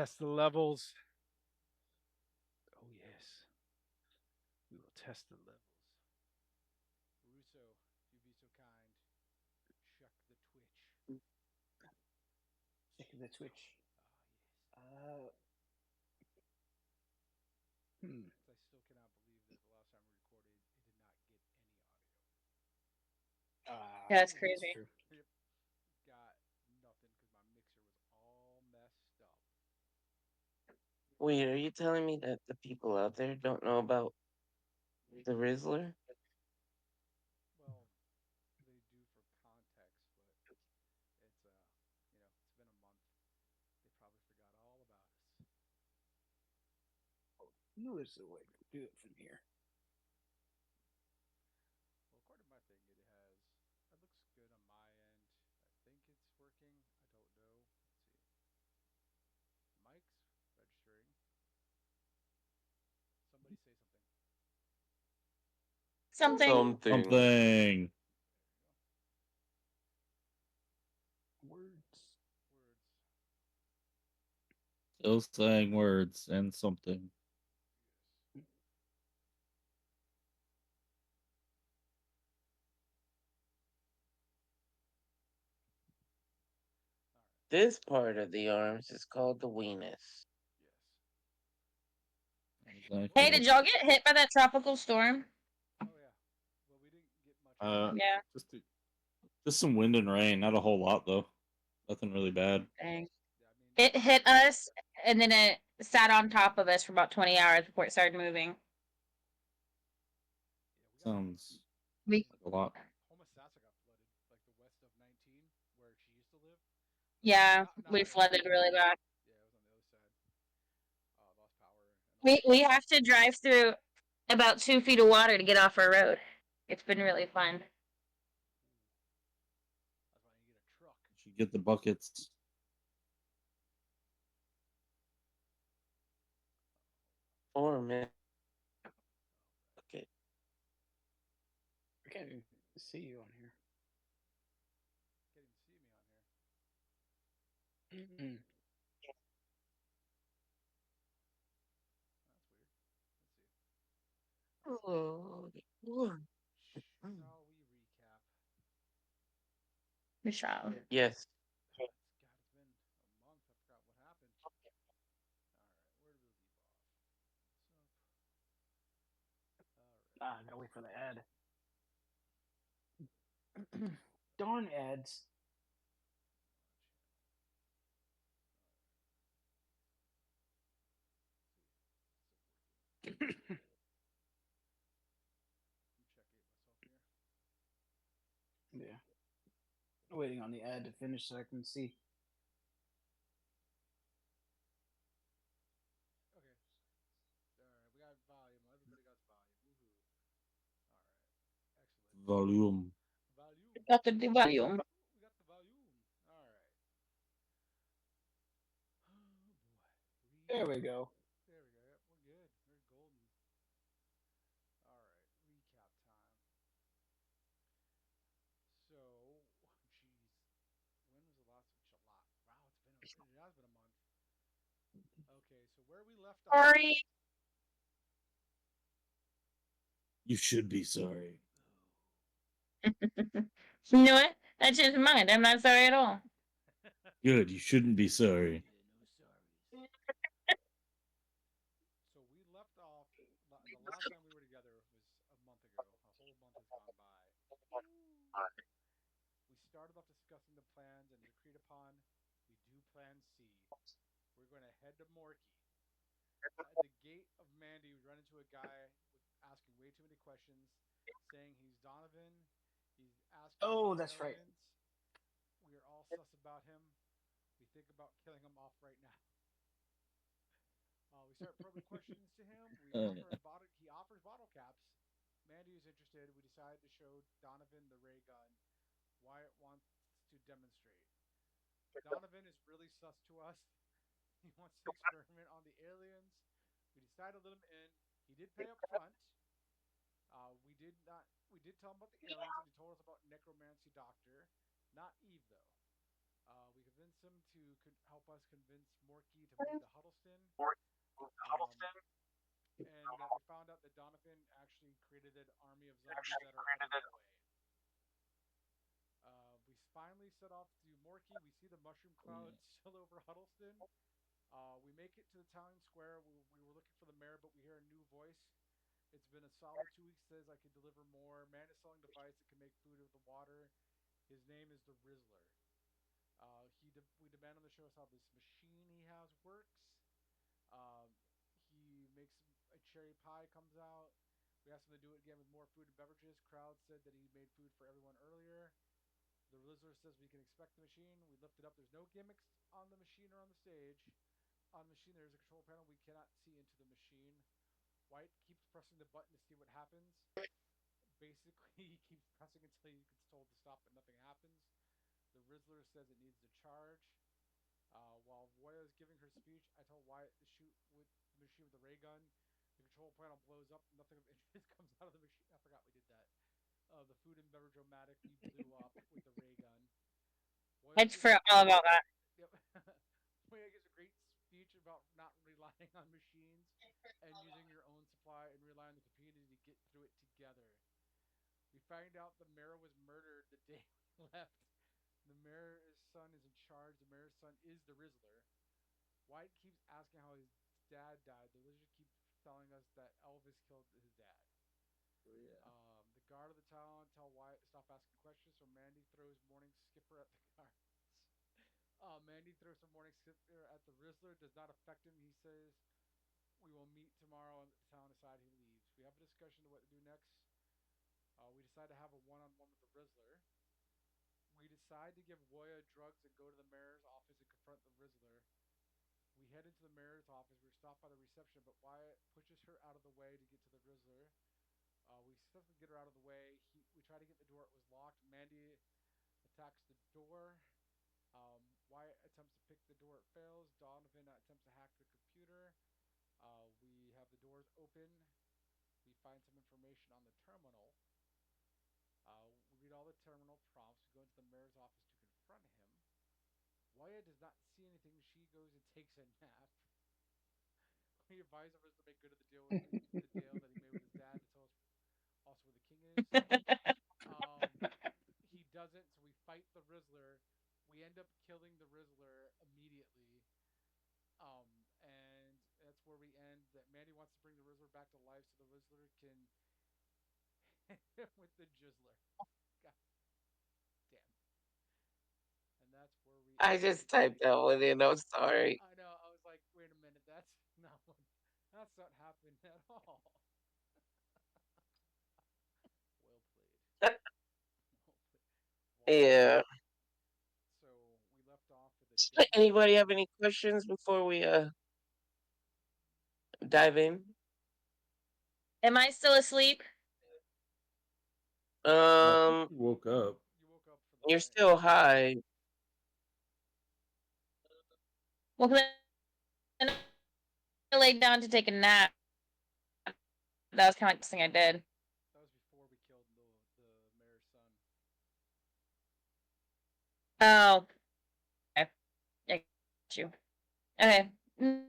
test the levels. Oh yes, we will test the levels. Russo, if you'd be so kind, check the Twitch. Check the Twitch. Ah yes. Uh, hmm. I still cannot believe that the last time we recorded, it did not get any audio. Ah, Yeah, that's that's crazy. true. Yep, got nothing because my mixer was all messed up. Wait, are you telling me that the people out there don't know about the Rizzler? Well, they do for context, but it's it's been a month. They probably forgot all about us. No, there's a way to do it from here. Well, according to my thing, it looks good on my end. I think it's working. I don't know. Let's see. Mike's registering. Somebody say something. Something. Something. Something. There you go. Words. Words. Still saying words and something. Yes. All right. This part of the arms is called the weenus. Yes. Hey, Exactly. did y'all get hit by that tropical storm? Oh yeah. Well, we didn't get much of it. Yeah. Just just some wind and rain, not a whole lot though. Nothing really bad. Dang. Yeah, I mean, It hit us, and then it sat on top of us for about 20 hours before it started moving. yeah, we got flooded. Sounds I We, mean, like a lot. Homosassa got flooded, like the west of 19, where she used to live. yeah, Not we where she flooded used to really live. bad. Yeah, it was on the other side. Lost power and all We that. have to drive through about 2 feet of water to get off our road. It's been really fun. Ooh, that's why you get a truck. You should get the buckets. Or a minute. All right. Okay. I can't even see you on here. Can't even see me on here. Mm-mm. That's weird. Let's see. Oh, Shall we recap? Michelle. yes. It's been a month. I forgot what happened. All right, where did we leave off? What's up? All right. Ah, I gotta wait for the ad. Darn ads. Channel. All right. See, is it working? I'm checking it myself here. Yeah. Waiting on the ad to finish so I can see. Okay. All right, we got volume. Everybody got volume. Woohoo! All right, excellent. Volume. Volume. Got the volume. We got the volume. All right. Oh boy. There we Recap. go. There we go. Yep, we're good. We're golden. All right. Recap time. So, jeez, when was the last lot? Wow, it has been a month. Okay, so where we left off. Sorry. You should be sorry. You know what? I changed my mind. I'm not sorry at all. Good, you shouldn't be sorry. Yeah, no sorries. So we left off. The last time we were together was a month ago. A whole month has gone by. Woo. We started off discussing the plans, and as agreed upon, we do Plan C. We're going to head to Morky. At the gate of Mandy, we run into a guy with asking way too many questions, saying he's Donovan. He's asking Oh, about that's right. aliens. We are all sus about him. We think about killing him off right now. We start probing questions to him. We offer Yeah. him bottle. He offers bottle caps. Mandy is interested. We decide to show Donovan the ray gun. Wyatt wants to demonstrate. Donovan is really sus to us. He wants to experiment on the aliens. We decide to let him in. He did pay up front. We did not. We did tell him about the aliens, and he told us about necromancy doctor, not Eve though. We convince him to help us convince Morky to move to Huddleston. Um, and we found out that Donovan actually created an army of zombies that are on the way. We finally set off to Morky. We see the mushroom clouds still over Huddleston. We make it to the town square. We were looking for the mayor, but we hear a new voice. It's been a solid 2 weeks. Says I can deliver more. Man is selling device that can make food with the water. His name is the Rizzler. We demand on the show us how this machine he has works. Um, he makes a cherry pie comes out. We asked him to do it again with more food and beverages. Crowd said that he made food for everyone earlier. The Rizzler says we can expect the machine. We lift it up. There's no gimmicks on the machine or on the stage. On the machine, there's a control panel. We cannot see into the machine. White keeps pressing the button to see what happens. Basically, he keeps pressing until he gets told to stop, but nothing happens. The Rizzler says it needs to charge. While Voya is giving her speech, I tell Wyatt to shoot with the machine with the ray gun. The control panel blows up. Nothing of interest comes out of the machine. I forgot we did that. The food and beverage omatic we blew up with the ray gun. Voya I'd gives forgot all about that. Yep. Voya gives a great speech about not relying on machines and using your own supply and relying on the community to get through it together. We find out the mayor was murdered the day we left. The mayor's son is in charge. The mayor's son is the Rizzler. White keeps asking how his dad died. The lizard keeps telling us that Elvis killed his dad. Oh, yeah. The guard of the town tell Wyatt to stop asking questions, so Mandy throws morning skipper at the guards. Mandy throws some morning skipper at the Rizzler. Does not affect him. He says we will meet tomorrow on the town aside. He leaves. We have a discussion of what to do next. We decide to have a one-on-one with the Rizzler. We decide to give Woya drugs and go to the mayor's office and confront the Rizzler. We head into the mayor's office. We're stopped by the reception, but Wyatt pushes her out of the way to get to the Rizzler. We successfully get her out of the way. We try to get the door. It was locked. Mandy attacks the door. Wyatt attempts to pick the door. It fails. Donovan attempts to hack the computer. We have the doors open. We find some information on the terminal. We read all the terminal prompts. We go into the mayor's office to confront him. Wyatt does not see anything. She goes and takes a nap. We advise him to make good of the deal that he made with his dad to tell us also where the king is. Um, he doesn't, so we fight the Rizzler. We end up killing the Rizzler immediately. And that's where we end. That Mandy wants to bring the Rizzler back to life so the Rizzler can hit him with the Jizzler. God damn. And that's where we I end. just typed that one in. I'm sorry. I know. I was like, wait a minute. That's not happened at all. Well played. Well played. Yeah. So we left off with a dead Anybody Rizzler. have any questions before we dive in? Am I still asleep? I think Um, you woke up. You woke up for the you're fight. still high. Well, 'cause I laid down to take a nap. That was kind of like the thing I did. That was before we killed the mayor's son. Oh, okay. I got you. Okay. No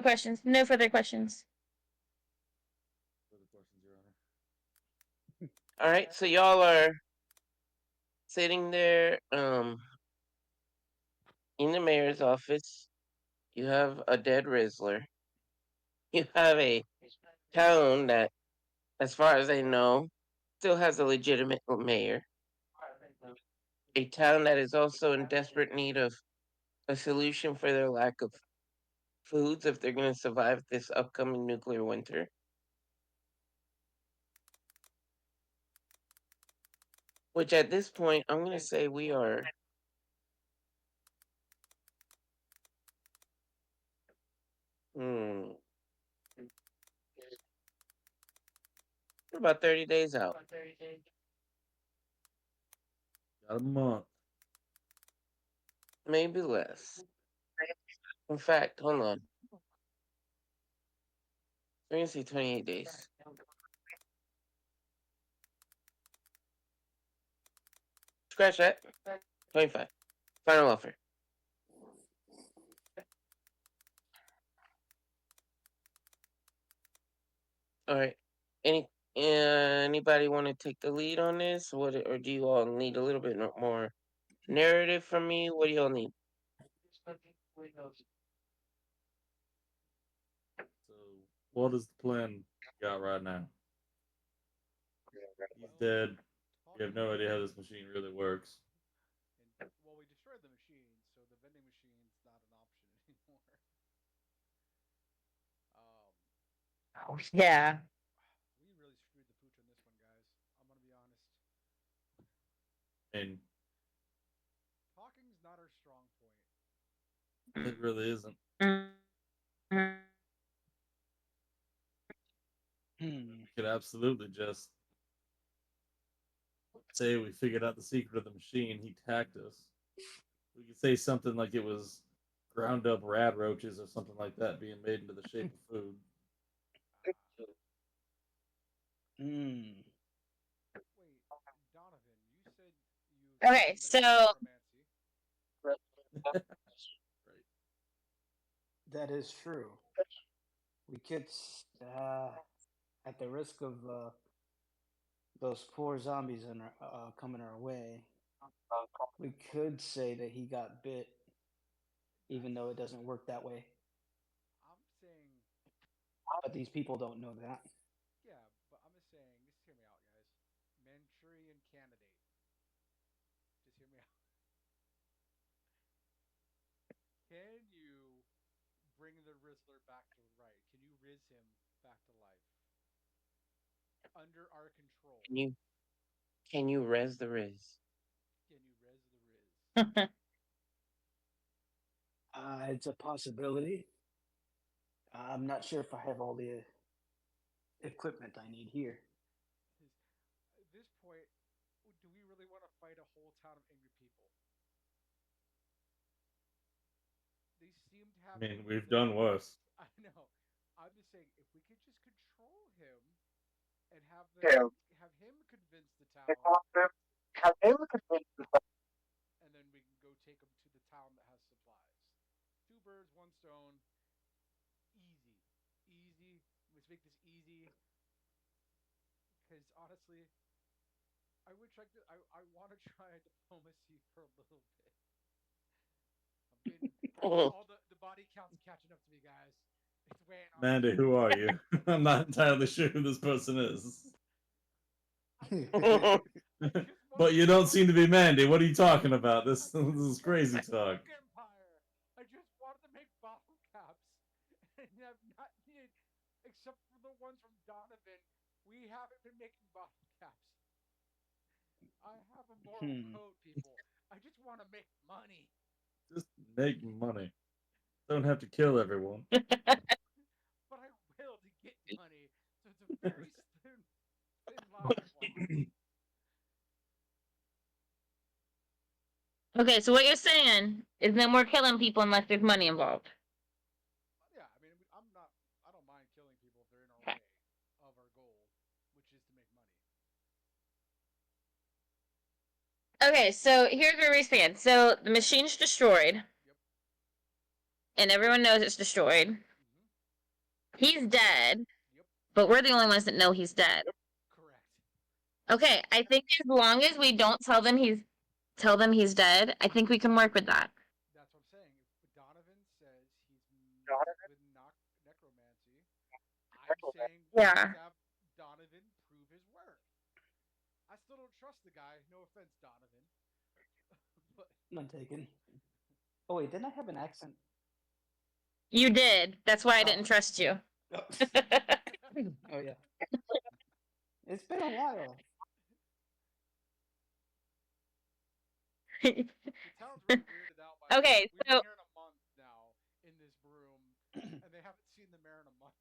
questions. No further questions. Further questions, Your Honor. All right, so y'all are sitting there in the mayor's office. You have a dead Rizzler. You have a town that, as far as I know, still has a legitimate mayor. A town that is also in desperate need of a solution for their lack of foods if they're going to survive this upcoming nuclear winter. Which at this point, I'm going to say we are we're about 30 days out. Got a month. Maybe less. In fact, hold on. We're going to say 28 days. Scratch that. 25. Final offer. All right. Anybody want to take the lead on this? What, or do you all need a little bit more narrative from me? What do y'all need? So, what is the plan you got right now? He's dead. We have no idea how this machine really works. And well, we destroyed the machine, so the vending machine's not an option anymore. Oh, yeah. We really screwed the pooch on this one, guys. I'm gonna be honest. And Talking's not our strong point. it really isn't. Mhm. Hmm. We could absolutely just say we figured out the secret of the machine. He tagged us. We could say something like it was ground up rad roaches or something like that being made into the shape of food. Hmm. Wait, Donovan, you said you Okay, studied so necromancy. Right. That is true. We could, at the risk of those poor zombies coming our way, we could say that he got bit, even though it doesn't work that way. I'm saying, But these people don't know that. yeah, but I'm just saying, just hear me out, guys. Manchurian candidate. Just hear me out. Can you bring the Rizzler back to right? Can you riz him back to life? Under our control. Can you res the riz? Can you riz the riz? It's a possibility. I'm not sure if I have all the equipment I need here. At this point, do we really want to fight a whole town of angry people? They seem to I have mean, we've convinced. done worse. I know. I'm just saying, if we could just control him and have him convince the town, and then we can go take him to the town that has supplies. Two birds, one stone. Easy, easy. Let's make this easy. Because honestly, I wish I could. I want to try diplomacy for a little bit. I'm getting all the body counts catching up to me, guys. It's weighing on Mandy, who are you? I'm not entirely sure who this person is. But you don't seem to be Mandy. What are you talking about? This is crazy talk. Empire. I just wanted to make bottle caps, and I've not needed, except for the ones from Donovan. We haven't been making bottle caps. I have a moral code, people. I just want to make money. Just make money. Don't have to kill everyone. But I will to get money. So it's a very thin line to walk. Okay, so what you're saying is no more killing people unless there's money involved. Yeah, I mean, I'm not. I don't mind killing people if they're in our Okay. way of our goal, which is to make money. Okay, so here's where we stand. So the machine's destroyed, Yep. and everyone knows it's destroyed. Mm-hmm. He's dead, Yep. but we're the only ones that know he's dead. Correct. Okay, I think as long as we don't tell them he's dead, I think we can work with that. That's what I'm saying. If Donovan says he's messed with necromancy, I'm saying we Yeah. just have Donovan prove his work. I still don't trust the guy. No offense, Donovan. But None taken. Oh wait, didn't I have an accent? You did. That's why I Oh. didn't trust you. Oh, oh yeah. It's been a while. the town's really weirded out by Okay, this. We've so been here in a month now in this room, and they haven't seen the mayor in a month.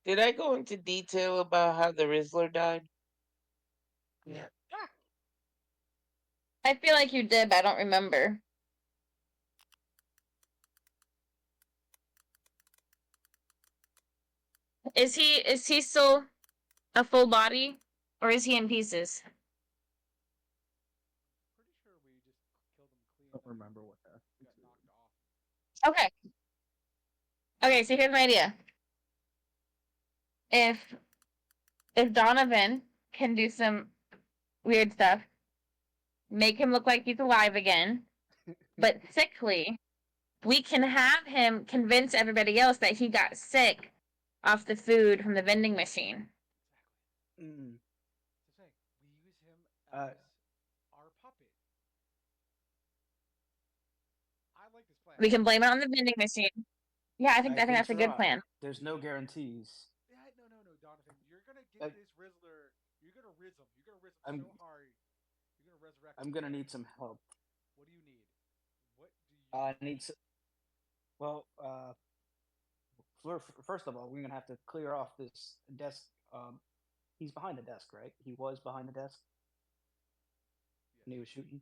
Did I go into detail about how the Rizzler died? I feel like you did, but I don't remember. Is he still a full body, or is he in pieces? Pretty sure we just killed him clean. I don't Then remember what happened. got knocked off. Okay. Okay, so here's my idea. If if Donovan can do some weird stuff, make him look like he's alive again, but sickly, we can have him convince everybody else that he got sick off the food from the vending machine. Exactly. Mm. So say we use him Uh, as our puppet. I like this plan. We can blame it on the vending machine. Yeah, I think can that's a good try. plan. There's no guarantees. Yeah, no, Donovan. You're gonna get Uh, this Rizzler. You're gonna rizz him. You're gonna rizz him I'm so hard. You're gonna resurrect I'm him. gonna need some help. What do you need? What do you I need? need. Well, first of all, we're gonna have to clear off this desk. He's behind the desk, right? He was behind the desk Yes, and he was shooting.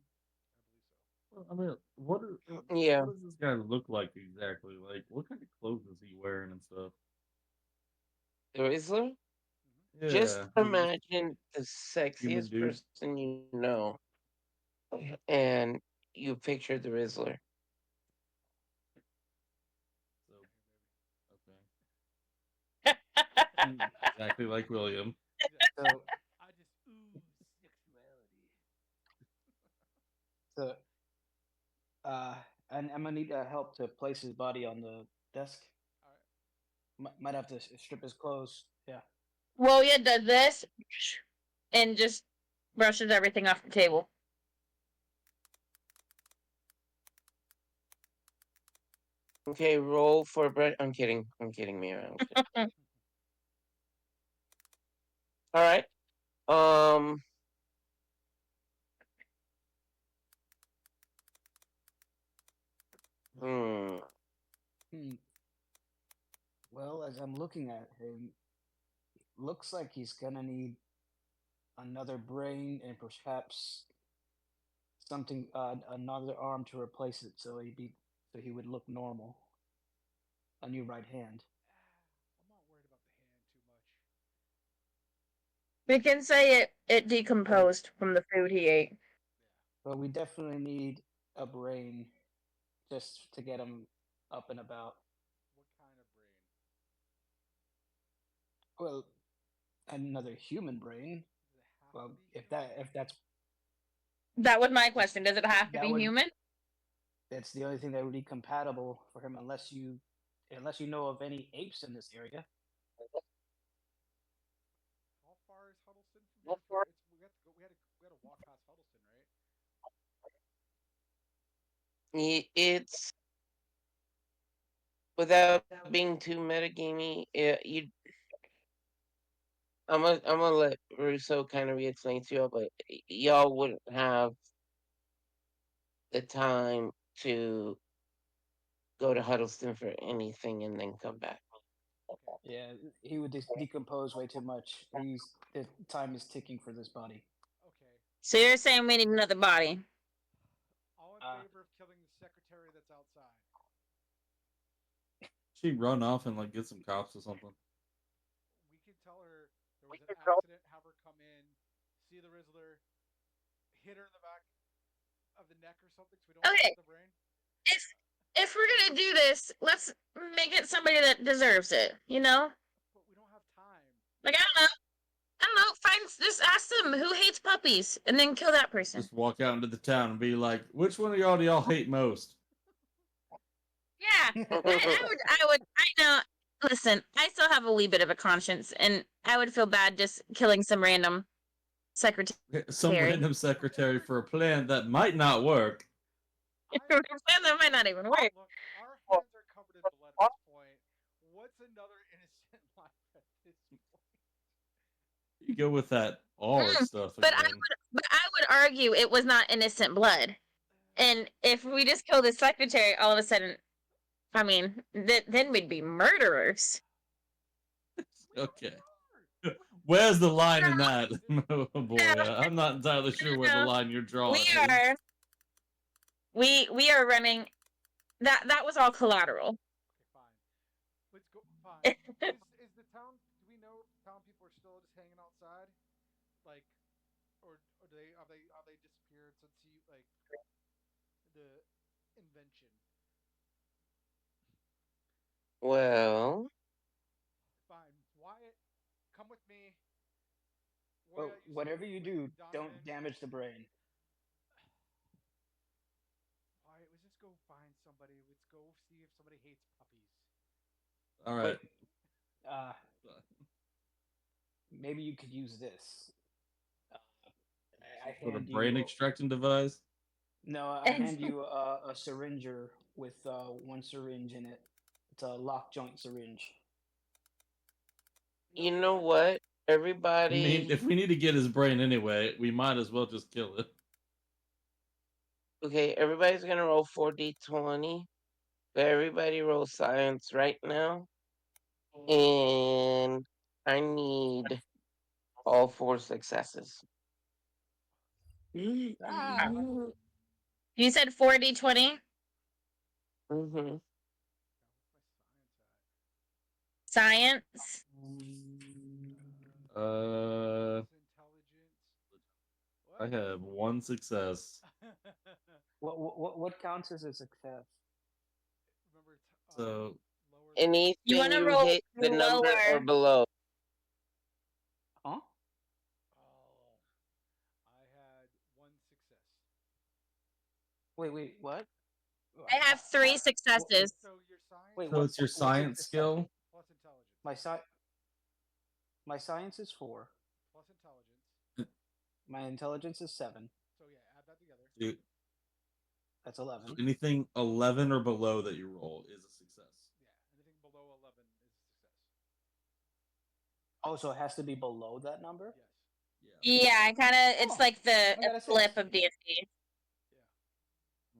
I believe so. Well, I mean, Yeah. what does this guy look like exactly? Like, what kind of clothes is he wearing and stuff? The Rizzler? Mm-hmm. Just Yeah, imagine the human sexiest dude. person you know, and you picture the Rizzler. So, Here, baby. okay, exactly like William. Yeah. So, I just ooze sexuality. so, and I'm gonna need help to place his body on the desk. All right. Might have to strip his clothes. Yeah. Woya does this and just brushes everything off the table. Okay, roll for bread. I'm kidding. I'm kidding, Mira. I'm kidding. All right. Um. Hmm. Hmm. Well, as I'm looking at him, looks like he's gonna need another brain and perhaps something, another arm to replace it, so he would look normal. A new right hand. I'm not worried about the hand too much. We can say it decomposed from the food he ate. Yeah. But we definitely need a brain just to get him up and about. What kind of brain? Well, another human brain. Does it have Well, to be human? if that's That was my question. Does it have to that be would human? that's the only thing that would be compatible for him, unless you know of any apes in this area. How far is Huddleston from here? Because it's we have to go. We had to walk past Huddleston, right? It's without being too metagamey. You. I'm gonna let Russo kind of re-explain to y'all, but y'all wouldn't have the time to go to Huddleston for anything and then come back. Okay. Yeah, he would decompose way too much. The time is ticking for this body. Okay. So you're saying we need another body? All in Uh, favor of killing the secretary that's outside. She run off and like get some cops or something. We could tell her there was an accident, have her come in, see the Rizzler, hit her in the back of the neck or something so we don't Okay. get the brain. If we're gonna do this, let's make it somebody that deserves it. You know, But we don't have time. like I don't know. Find just ask them who hates puppies, and then kill that person. Just walk out into the town and be like, "Which one of y'all do y'all hate most?" Yeah, I know. Listen, I still have a wee bit of a conscience, and I would feel bad just killing some random secretary. Some random secretary for a plan that might not work. That might not even work. Look, our hands are covered in blood at this point. What's another innocent life at this point? You go with that R stuff But again. I would argue it was not innocent blood. And if we just kill the secretary, all of a sudden, I mean, then we'd be murderers. Okay. Where's the line in that? Oh boy, I'm not entirely sure where the line you're drawing is. We are running. That was all collateral. Okay, fine. Let's go. Fine. Is the town like, or do they have they disappeared since you like the invention? Well, Fine, Wyatt, come with me. Well, Wyatt, you stay whatever you with do, don't Donovan. damage the brain. Wyatt, let's just go find somebody. Let's go see if somebody hates puppies. All right. Wait, uh, maybe you could use this. Uh, I Some sort hand of brain you. extracting device. No, I hand you a syringer with one syringe in it. It's a lock joint syringe. You you know know what? what? I mean, Everybody, if we need to get his brain anyway, we might as well just kill it. okay, everybody's gonna roll 4d20. But everybody roll science right now. And I need all four successes. Ah! Mm-hmm. You said 4D20 God, what's my science at? science. Uh, Plus intelligence. I What? have one success. What counts as a success? Remember, So lower than. You Anything want to you roll hit the number or lower. below. Huh? Oh, I had one success. Wait, what? I have three What, successes. So your science wait, so is it's your what's your science success? skill. plus intelligence. My sci- my science is 4. Plus intelligence. My intelligence is 7. So yeah, add that together. So That's so 11. anything 11 or below that you roll is a success. Yeah, anything below 11 is a success. Oh, so it has to be below that number? Yes. Yeah. Yeah, I kind of. It's Oh, like the I a got a flip 6. of D&D. Yeah.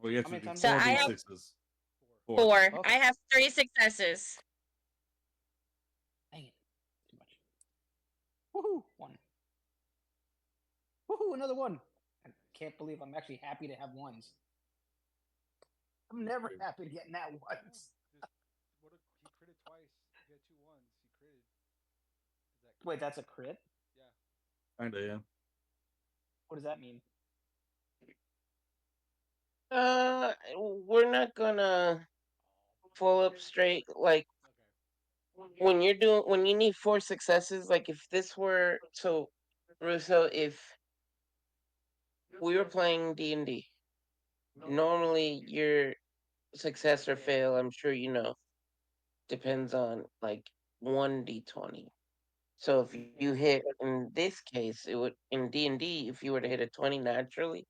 Well, you have How to many do times So do I four have to I d have roll? sixes. 4. Four. four. I Okay. have three successes. Dang it. Too much. Woohoo! 1. Woohoo! Another 1. I Nice. can't believe I'm actually happy to have ones. I'm never happy to get that No, once. just what a, he critted twice. He had two ones. He critted. Is that Wait, crit? that's a crit? Yeah. Kinda, yeah. What does that mean? We're not gonna pull up straight. Like Okay. when you need four successes. Like if this were so, Russo, if we were playing D&D, normally your success or fail, I'm sure you know, depends on like 1d20. So if you hit in this case, it would in D&D, if you were to hit a 20 naturally,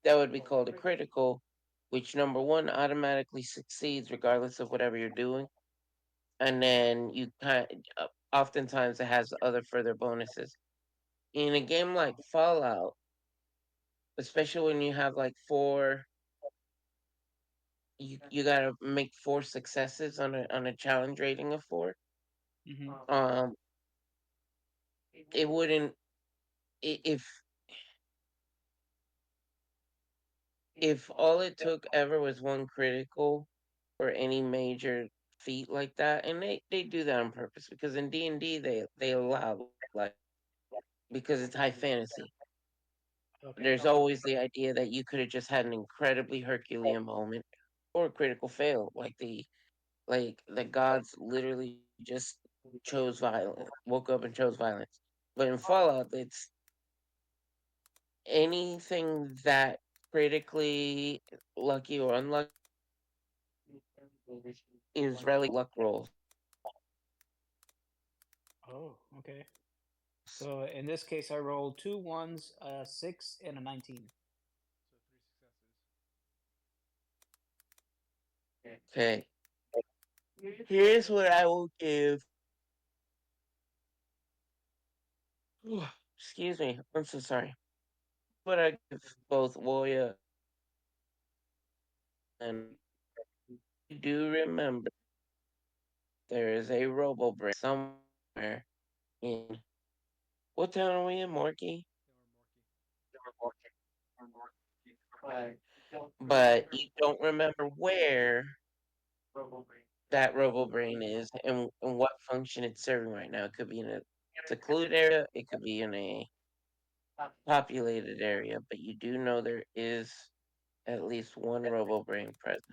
that would be called a critical, which number one automatically succeeds regardless of whatever you're doing, and then you kind oftentimes it has other further bonuses. In a game like Fallout, especially when you have like four, you gotta make four successes on a challenge rating of four. Mm-hmm. Um, it wouldn't if all it took ever was one critical for any major feat like that, and they do that on purpose because in D&D they allow like because it's high fantasy. Okay. There's always the idea that you could have just had an incredibly Herculean moment or a critical fail, like the gods literally just chose violence, woke up and chose violence. But in Fallout, it's anything that critically lucky or unlucky is rarely luck rolls. Oh, okay. So in this case, I rolled 2 ones, a 6, and a 19. So three successes. Okay, here's what I will give. Excuse me, I'm so sorry. But I give both Woya and I do remember there is a Robo Brain somewhere in what town are we in, Morky? They were Morky. But you don't remember where that Robo Brain is and what function it's serving right now. It could be in a secluded area. It could be in a populated area, but you do know there is at least one robo brain present.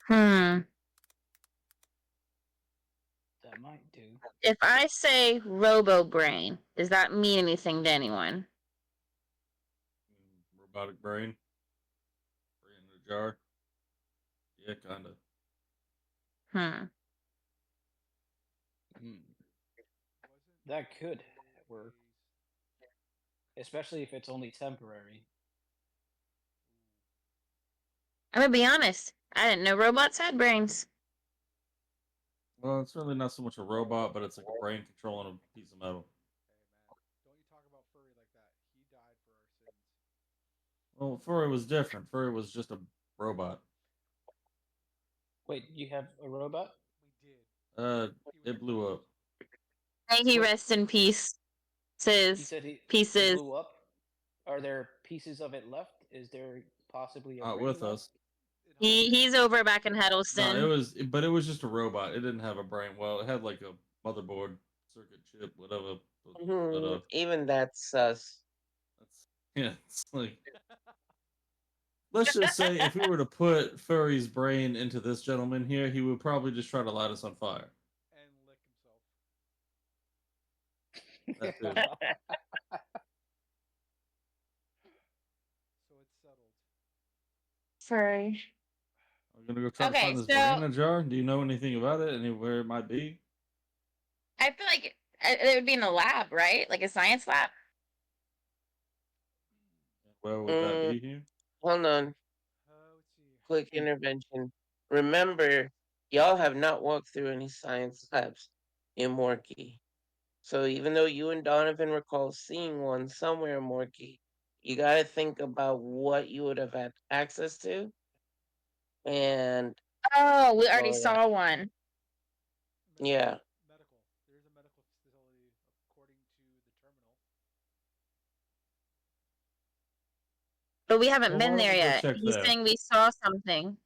Hmm. That might do. If I say robo brain, does that mean anything to anyone? Robotic brain. Brain in a jar. Yeah, kind of. Hmm. Wasn't That could work, always. especially if it's only temporary. I'm gonna be honest. I didn't know robots had brains. Well, it's really not so much a robot, but it's like a brain controlling a piece of metal. Hey man, don't you talk about furry like that. He died for our sins. Well, Furry was different. Furry was just a robot. Wait, you have a robot? We did. Uh, He was it blew up. abused. May he Wait, rest in peace. you Says said it pieces. blew up? Are there pieces of it left? Is there possibly a Not brain with left? us. In He's Huddleston. over back in No, Huddleston. but it was just a robot. It didn't have a brain. Well, it had like a motherboard, circuit chip, whatever. But Even that's sus. that's yeah. It's like let's just say if we were to put Furry's brain into this gentleman here, he would probably just try to light us on fire. And lick himself. That too. So it's settled. Furry. I'm gonna go try to Okay, find this brain so in a jar. Do you know anything about it? Anywhere it might be? I feel like it would be in a lab, right? Like a science lab. Where would that Mm, be here? hold on. Let's see. Quick intervention. Remember, y'all have not walked through any science labs in Morky. So even though you and Donovan recall seeing one somewhere in Morky, you got to think about what you would have had access to and Oh, we already Oh yeah. saw one. yeah. Medical. There is a medical facility according to the terminal. But we haven't Well, why been don't there we go yet. check He's there? saying we saw something.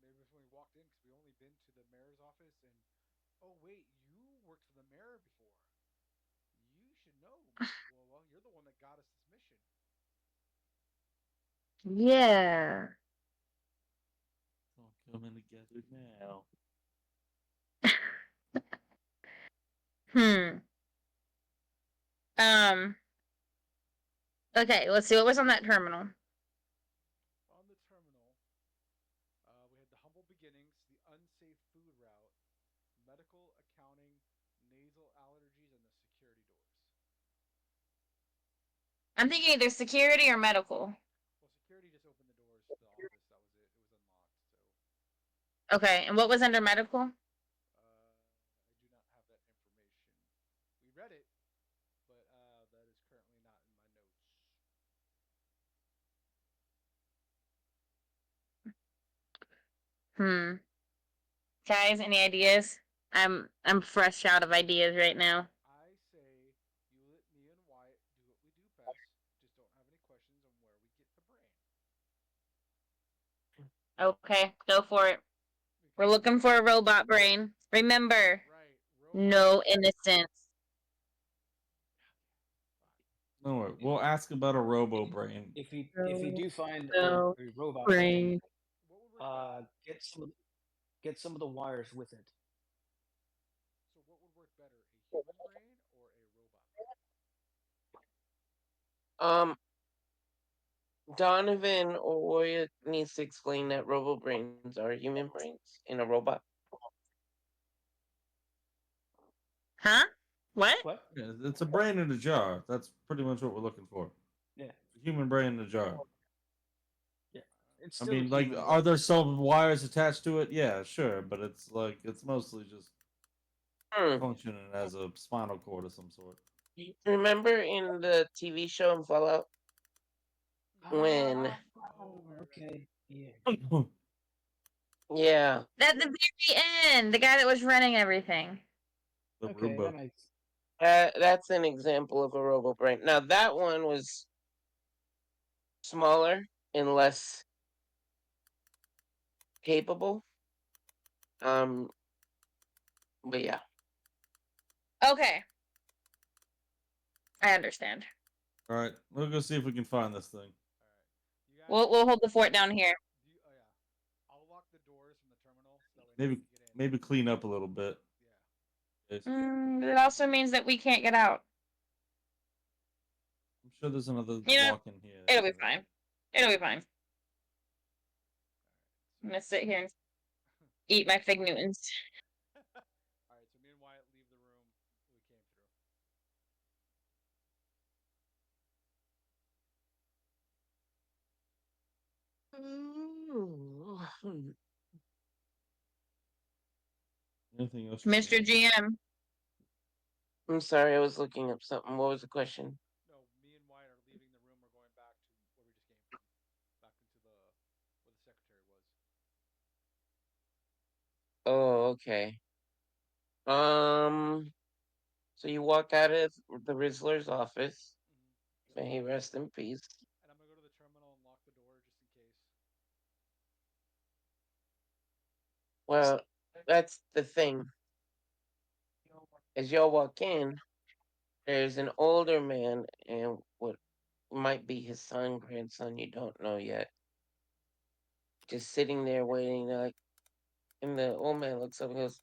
Maybe when we walked in, because we only been to the mayor's office and. Oh wait, you worked for the mayor before. You should know, Mr. Blowell. You're the one that got us this mission. Yeah. It's all coming together now. Hmm. Um. Okay, let's see what was on that terminal. On the terminal, we had the humble beginnings, the unsafe food route, medical accounting, nasal allergies, and the security doors. I'm thinking either security or medical. Well, security just opened the doors to the office. That was it. It was unlocked. So Okay, and what was under medical? I do not have that information. We read it, but that is currently not in my notes. Hmm. Guys, any ideas? I'm fresh out of ideas right now. I say you let me and Wyatt do what we do best. Just don't have any questions on where we get the brain. Okay, go for it. We're Because looking for a robot brain. Remember, right, robot. no innocence. No, worry. We'll ask about a robo brain. If you do find No a robot brain, brain. What would work better? get some of the wires with it. So what would work better, a human brain or a robot brain? Um, Donovan or needs to explain that robo brains are human brains in a robot. Huh? What? What? Yeah, it's a brain in a jar. That's pretty much what we're looking for. Yeah, A human brain in a jar. yeah. It's I still mean, like, human, are but there some wires attached to it? Yeah, sure, but it's like it's mostly just Hmm. functioning as a spinal cord of some sort. Remember in the TV show in Fallout when, Oh, right. okay. Yeah. yeah, At the very end, the guy that was running everything. The Okay, that Roomba. makes. that's an example of a robo brain. Now that one was smaller and less capable. Um, but yeah. Okay, I understand. All right, we'll go see if we can find this thing. All right. You guys, We'll hold the fort down here. oh yeah, I'll lock the doors from the terminal so that way nobody Maybe can get in. maybe clean up a little bit. Yeah. Yes. It also means that we can't get out. I'm sure there's another You know, lock in here. it'll be fine. It'll be fine. All I'm right. gonna sit here and eat my fig Newtons. So. All right. So me and Wyatt leave the room we came through. Anything else you Mr. need? GM, I'm sorry, I was looking up something. What was the question? No, me and Wyatt are leaving the room. We're going back to where we just came from, back into the where the secretary was. Oh, okay. Um, so you walk out of the Rizzler's office. Mm-hmm. May he rest in peace. And I'm gonna go to the terminal and lock the door just in case. Well, that's the thing. As y'all walk in, there's an older man and what might be his son, grandson, you don't know yet, just sitting there waiting. Like, and the old man looks up and goes,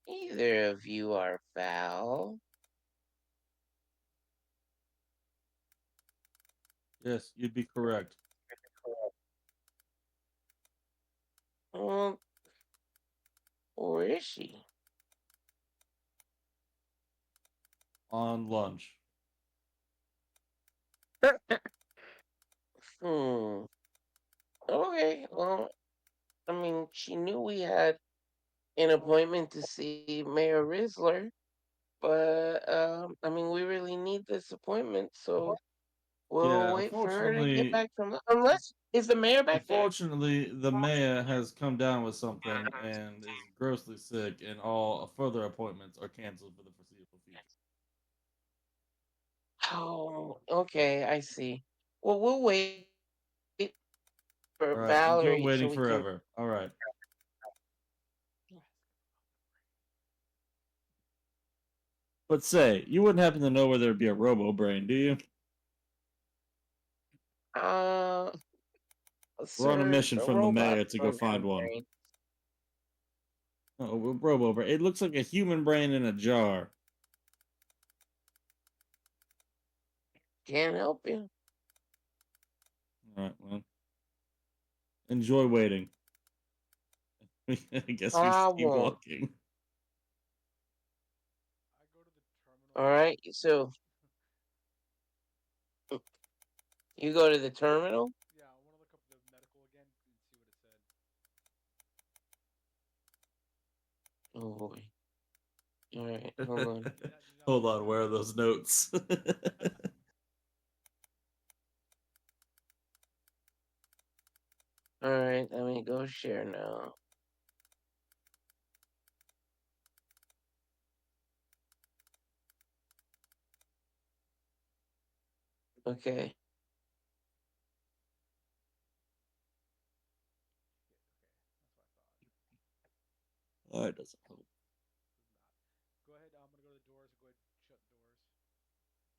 "Either of you are Val." Yes, you'd be correct. Well, where is she? On lunch. Hmm. Okay. Well, I mean, she knew we had an appointment to see Mayor Rizzler, but I mean, we really need this appointment, so we'll Yeah, wait for her to get unfortunately, back from unless is the mayor back there? unfortunately, the mayor has come down with something and is grossly sick, and all further appointments are canceled for the foreseeable future. Oh, okay, I see. Well, we'll wait for All right, Valerie so enjoy we waiting can. forever. All right, but say, you wouldn't happen to know where there'd be a Robo Brain, do you? Uh, We're on a sir, mission the from the robots mayor to go don't find have one. brains. Oh, Robo Brain. It looks like a human brain in a jar. Can't help you. All right, well, enjoy waiting. I guess we I just keep won't. walking. I go to the terminal. All right, so you go to the terminal. Yeah, I want to look up the medical again and see what it said. Oh boy. All right, hold on. Do you not Hold see on, that? where are those notes? All right, let me go share now. Okay. Okay, that's what I thought. Oh, it doesn't help. Does not. Go ahead. I'm gonna go to the doors. Go ahead. Shut the doors.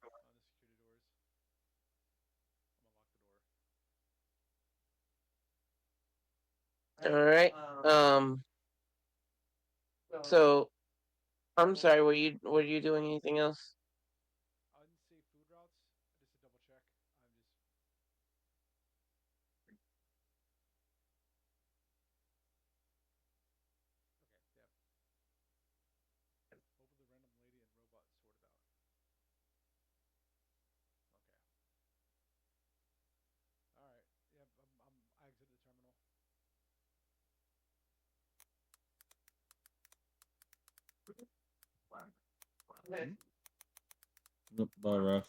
On the security doors. I'm gonna lock the door. All right. Um. So I'm sorry. Were you doing anything else? I didn't say food routes. Just to double check. I'm just okay. Yeah. Hopefully the random lady and robot sorted out. Okay. All right. Yep. I exited the terminal. Hmm? Nope, bye, Ralph.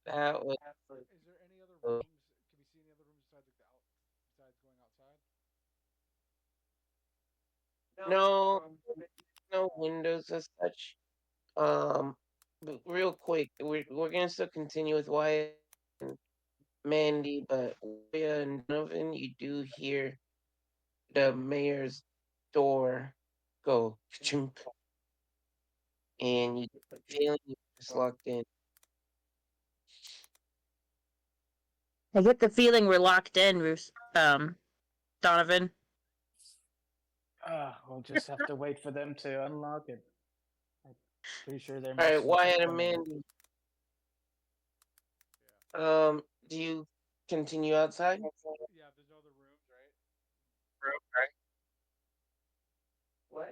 That was Is there any other rooms? Can we see any other rooms besides like the out? Besides going outside? no no windows as such. But real quick, we're gonna still continue with Wyatt and Mandy, but Wyatt and Donovan, you do hear the mayor's door go chunk, and you get the feeling you're just locked in. I get the feeling we're locked in, Donovan. We'll just have to wait for them to unlock it. I'm pretty sure they're All right, most likely Wyatt and coming. Mandy. Yeah. Do you continue outside? Yeah. There's no other rooms, right?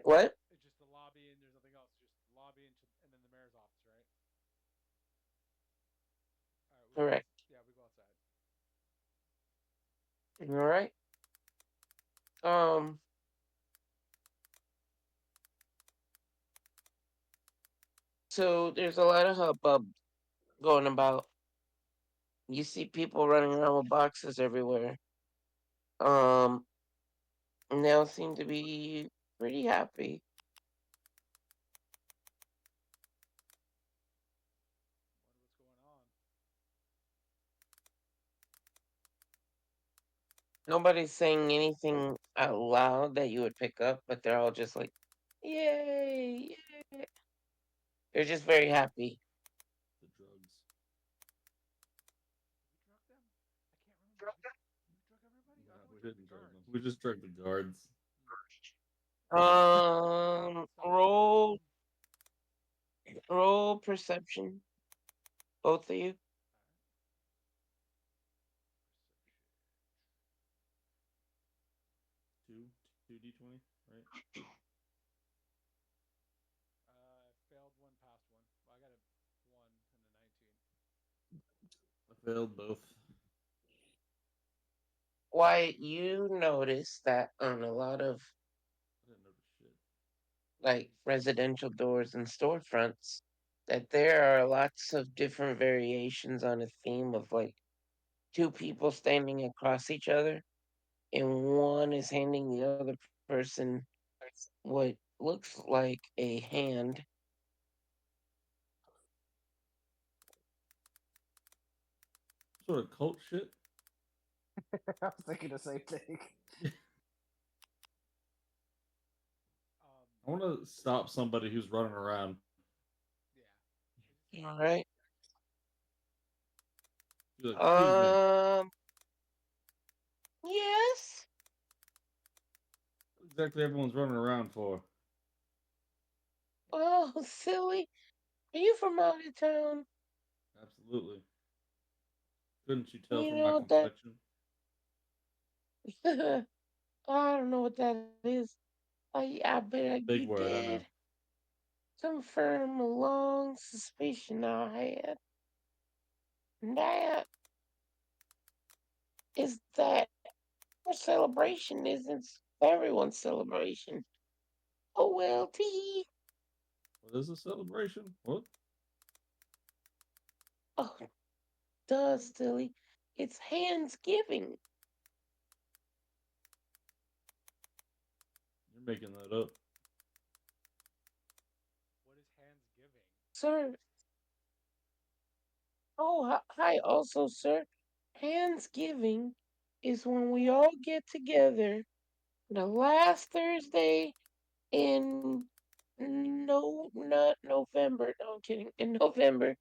What? It's just the lobby and there's nothing else. Just the lobby and then the mayor's office, right? All right. We go. Correct. Yeah. We go outside. All right. Um. So there's a lot of hubbub going about. You see people running around with boxes everywhere. Um. And they all seem to be pretty happy. Wonder what's going on. Nobody's saying anything out loud that you would pick up, but they're all just like, "Yay! Yay!" They're just very happy. The drugs. Did we drug them? I can't remember. Did we drug everybody? I No, thought we we drugged the didn't drug them. guards. We just drugged the guards. Stop the Roll terrorism. roll perception, both of you. Two D20, right? I failed one, passed one. Well, I got a 1 and a 19. I failed both. Why you notice that on a lot of I didn't notice shit. like residential doors and storefronts that there are lots of different variations on a theme of like two people standing across each other and one is handing the other person what looks like a hand. Sort of cult shit. I was thinking the same thing. Um, I want to stop somebody who's running around. yeah. All right. Be like, excuse me. Yes. What exactly everyone's running around for? Oh, silly. Are you from out of town? Absolutely. Couldn't you tell You from my know that complexion? I don't know what that is. I bet It's a you big word, I did know. confirm a long suspicion I had. And that is that our celebration isn't everyone's celebration. Oh well, tee. What is a celebration? What? Oh, duh, silly. It's Handsgiving, You're making that up. What is hands giving? sir. Oh, hi, also, sir. Handsgiving is when we all get together the last Thursday in no, not November. No, I'm kidding. In November,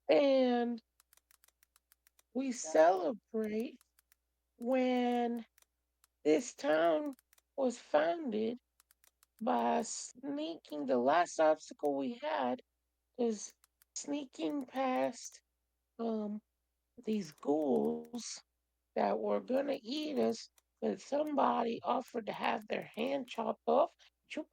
and we celebrate when this town was founded by sneaking. The last obstacle we had was sneaking past um these ghouls that were gonna eat us, but somebody offered to have their hand chopped off, choop,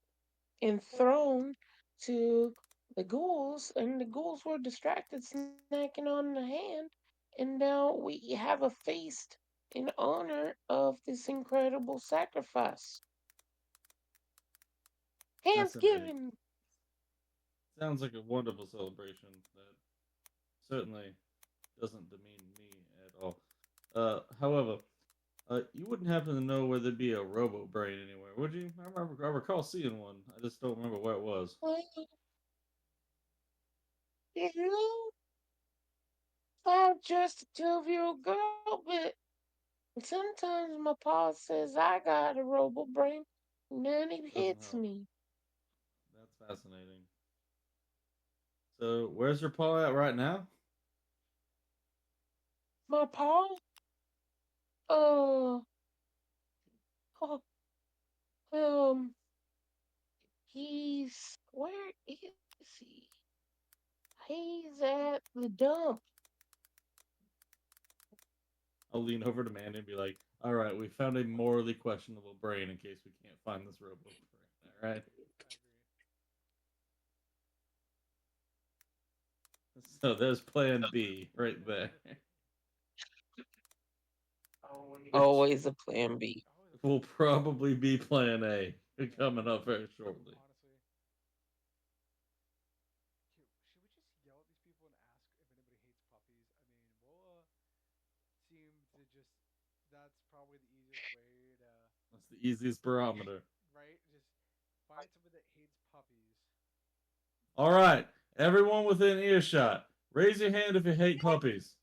and thrown to the ghouls, and the ghouls were distracted, snacking on the hand, and now we have a feast in honor of this incredible sacrifice. Fascinating. Thanksgiving. Sounds like a wonderful celebration that certainly doesn't demean me at all. However, you wouldn't happen to know where there'd be a robo brain anywhere, would you? I recall seeing one. I just don't remember where it was. Well, you know, I'm just a 12-year-old girl, but sometimes my pa says I got a robo brain. And then it Doesn't hits help. me. That's fascinating. So, where's your paw at right now? My paw? Uh, oh, um, where is he? He's at the dump. I'll lean over to Mandy and be like, "All right, we found a morally questionable brain in case we can't find this robo brain. All right." I agree. So there's Plan B right there, which Always a plan B. Always a will plan. probably be Plan A Yeah. coming up very shortly. Honestly, should we just yell at these people and ask if anybody hates puppies? I mean, we'll seem to just. That's probably the easiest way to. That's the easiest barometer. Right? Just find somebody that hates puppies. All right, everyone within earshot, raise your hand if you hate puppies.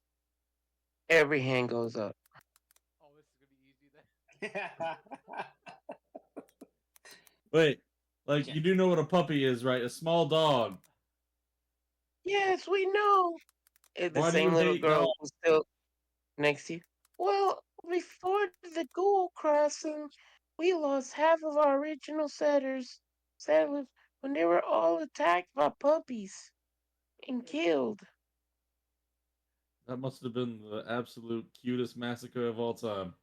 Every hand goes up. Oh, this is gonna be easy then. Wait, like you do know what a puppy is, right? A small dog. Yes, we know. The Why do you same little hate girl dogs? who's still next to you. Well, before the Gold Crossing, we lost half of our original settlers when they were all attacked by puppies and killed. That must have been the absolute cutest massacre of all time.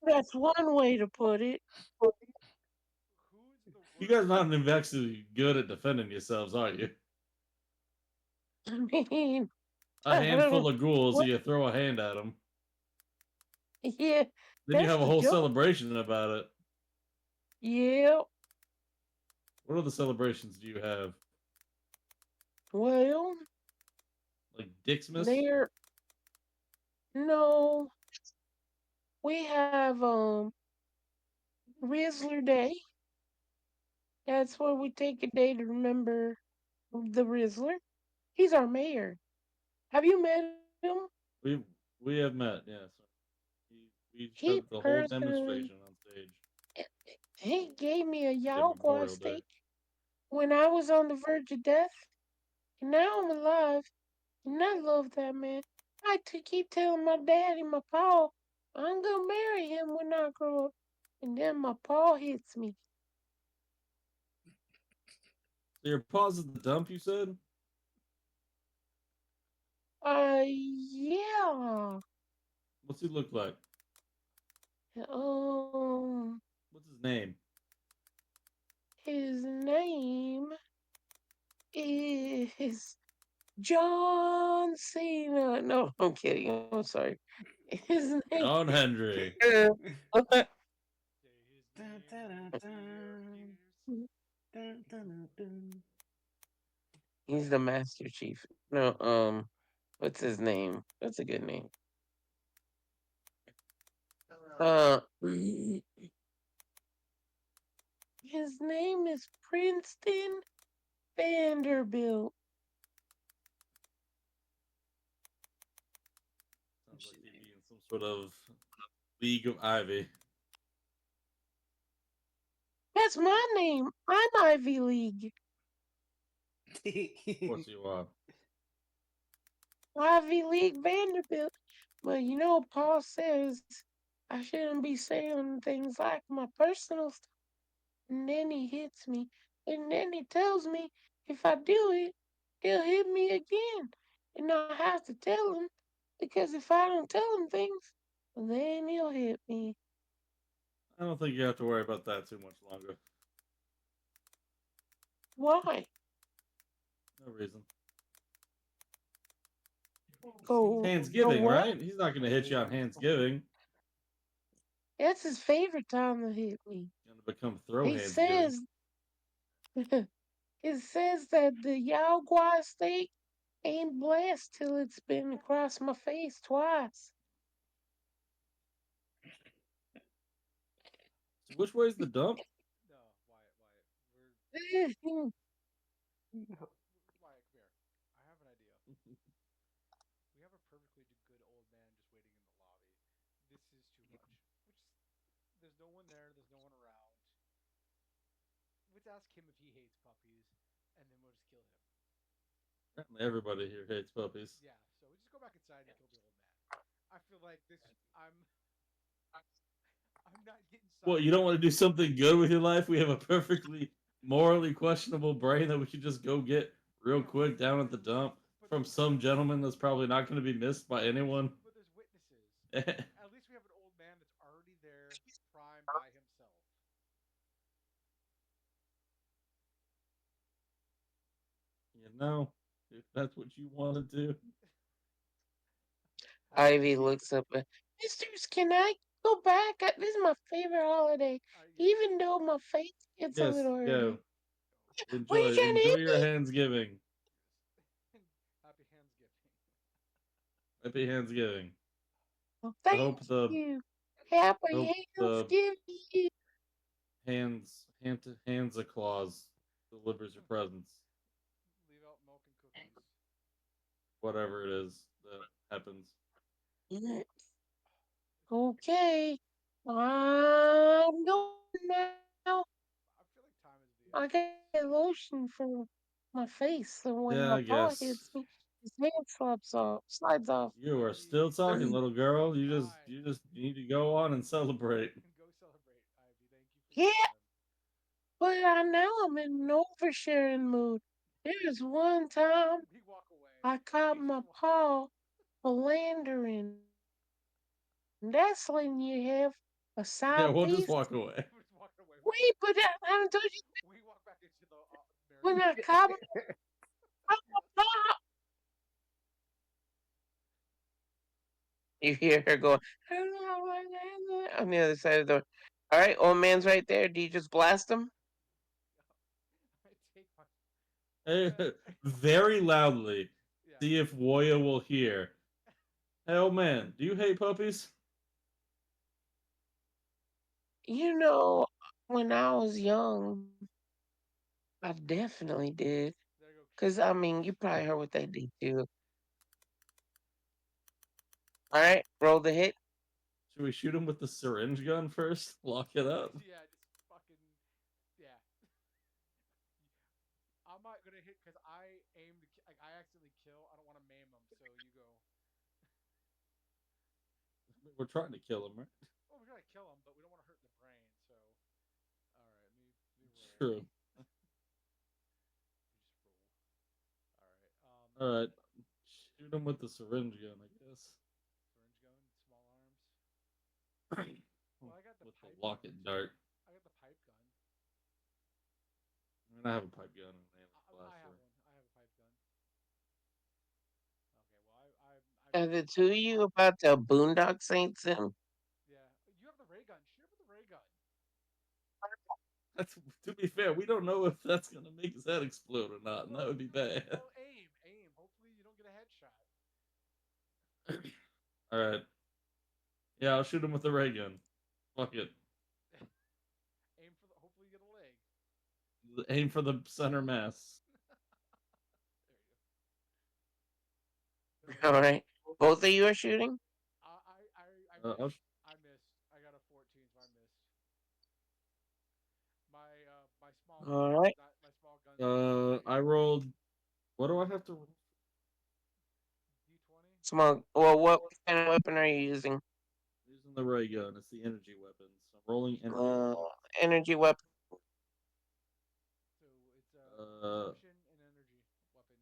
That's one way to put it. Who's the You worst? guys not actually good at defending yourselves, are you? I mean, A I handful don't. of ghouls, What? you throw a hand at them. Yeah, Then you that's have a the whole joke. celebration about it. Yeah. What other celebrations do you have? Well, Like Dixmas? there. No, we have Rizzler Day. That's where we take a day to remember the Rizzler. He's our mayor. Have you met him? We we have met, yes. We He took the whole personally demonstration on stage he gave me a at Yao Memorial Day. steak when I was on the verge of death, and now I'm alive, and I love that man. Keep telling my daddy, my pa, I'm gonna marry him when I grow up, and then my pa hits me. So your paws at the dump, you said? Yeah. What's he look like? Um, What's his name? his name is John Cena. No, I'm kidding. I'm sorry. His name. John Henry. Say his name when the fear appears. He's the Master Chief. No, what's his name? That's a good name. His name is Princeton Vanderbilt. Sounds like he'd be in some sort of League of Ivy. That's my name. I'm Ivy League. Of course you are. Ivy League Vanderbilt. But Paul says I shouldn't be saying things like my personal stuff. And then he hits me. And then he tells me if I do it, he'll hit me again. And I have to tell him because if I don't tell him things, then he'll hit me. I don't think you have to worry about that too much longer. Why? No reason. It's Go, go Thanksgiving, what? right? He's not going to hit you on Thanksgiving. That's his favorite time to hit me. He's going to become throw He Thanksgiving. says, it says that the Yao Guai steak ain't blessed till it's been across my face twice. So which way's the dump? No, Wyatt. Wyatt, come here. I have an idea. We have a perfectly good old man just waiting in the lobby. This is too much. Which there's there's no one there. There's no one around. Let's ask him if he hates puppies, and then we'll just kill him. Apparently everybody here hates puppies. Yeah. So we just go back inside and kill the old man. I feel like this. I'm not getting What, sucked you don't into want to do this. something good with your life? We have a perfectly morally questionable brain that we could just go get real Yeah, quick down at the dump but from there's some gentleman that's probably not going to be missed by anyone. but there's witnesses. You At least we have an old man that's already there, prime by himself. know, if that's what you want to do. Have you? Ivy looks up at Misters, can I go back? This is my favorite holiday. Yes. Even though my face gets a Yes, little yeah. early. What are you trying to Enjoy hit your me? Handsgiving. Yes. Happy Handsgiving. Happy Handsgiving. Well, I thank hope the you. I Happy hope the Thanksgiving. hands of claus delivers your presents, Leave out milk and cookies. whatever it is that happens. Yeah, It's, okay. I'm going now. I feel like time is of the I gotta essence. get lotion for my face so when Yeah, my I paw guess hits me, his hand slides off. you are still Ivy, talking, little girl. fine. You just need to go on and celebrate. Go celebrate, Ivy. Thank you for your Yeah, time. but now I'm in an oversharing mood. There's one time We walk away. I caught We just my walk. paw philandering. That's when you have a side Yeah, piece. we'll just walk away. We're just walking away. Wait, but I haven't told you We walk back into the when marriage. I caught my paw. You hear her going on the other side of the door. All right, old man's right there. Do you just blast him? I take my. I'm Hey, gonna. very loudly. Yeah. See if Woya will hear. Hey, old man, do you hate puppies? You know, when I was young, I definitely did. There you go. Because, I mean, you probably heard what they did too. All right, roll the hit. Should we shoot him with the syringe gun first? Lock it up? Yeah, just fucking. Yeah. I'm not gonna hit because I aim to. Like I accidentally kill. I don't want to maim them. So you go. We're trying to kill him, right? Oh, we're gonna kill them, but we don't want to hurt the brain. So. All right. Let me roll. True. We just roll. All right. Alright. Shoot him with the syringe gun, I guess. Syringe gun, small arms. Well, I got the With the pipe lock gun it too. dart. I got the pipe gun. I mean, I have a pipe gun and an animal I have blaster. one. I have a pipe gun. Okay. Well, I Are missed. the two of you about to boondock Saints him? Yeah. You have the ray gun. Shoot him with the ray gun. That's, to be fair, we don't know if that's gonna make his head explode or not, and that would be bad. Well, aim. Hopefully, you don't get a headshot. Alright. Yeah, I'll shoot him with the ray gun. Fuck it. Aim for the. Hopefully, you get a leg. Aim for the center mass. There you go. All right. Both of you are shooting? I I'll missed. I missed. I got a 14, so I missed. My small gun All does right. not. My small gun's not that great. I rolled. What do I have to roll? D20. Small. Well, what kind of weapon are you using? Using the ray gun. It's the energy weapon. So I'm rolling energy Uh, weapon. energy weapon. So it's Uh, perception and energy weapon.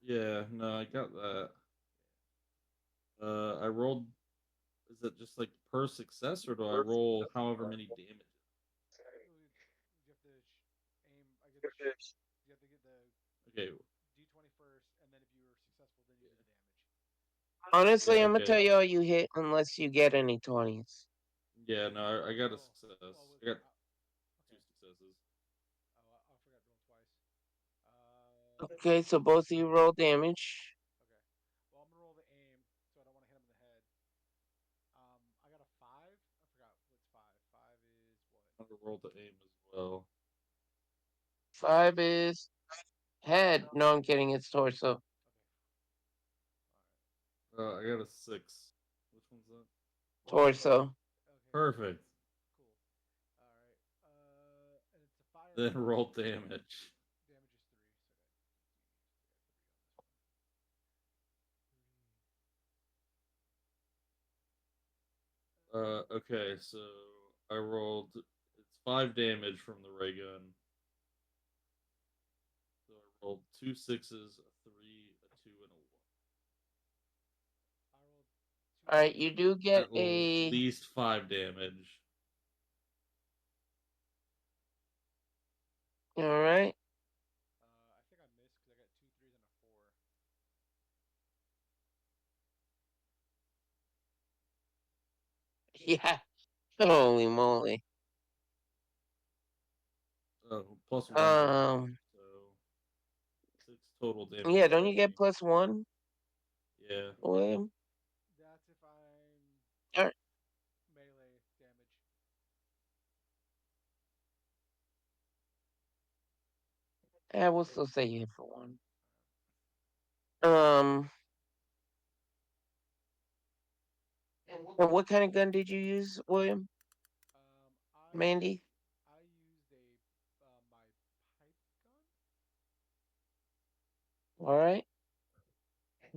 yeah, no, I got that. I rolled. Is it just like per success, or do I roll however many damage? You have to aim. I get. You have to get the Okay, D20 first, and then if you were successful, then you do the damage. Honestly, yeah, I'm gonna okay, tell you all you hit unless you get any 20s. yeah. No, I got a Oh, success. oh, I got two okay. successes. Oh, I forgot to roll twice. Okay, so both of you roll damage. Okay. Well, I'm gonna roll the aim, so I don't want to hit him in the head. I got a 5. I forgot what's 5. 5 is what? I'm gonna roll the aim as well. 5 is head. No, I'm kidding. It's torso. Okay. All right. I got a 6. Which one's that? Torso. Okay. Perfect. Then roll damage. Damage is 3, so I got 3 on this one. 3. Okay, so I rolled. It's 5 damage from the ray gun. So I rolled 2 6s, a 3, a 2, and a 1. I rolled 2 All right, 6s. you do get That will at a. least 5 damage. All right. I think I missed because I got 2 3s and a 4. Yeah. Holy moly. Plus 1 damage. Um. So 6 total damage Yeah. to Don't you get me. +1, Yeah. William? That's if I'm All right. melee damage. I will still say you hit for 1. Um. And what kind of gun did you use, William? Mandy? I used a my pipe gun. All right.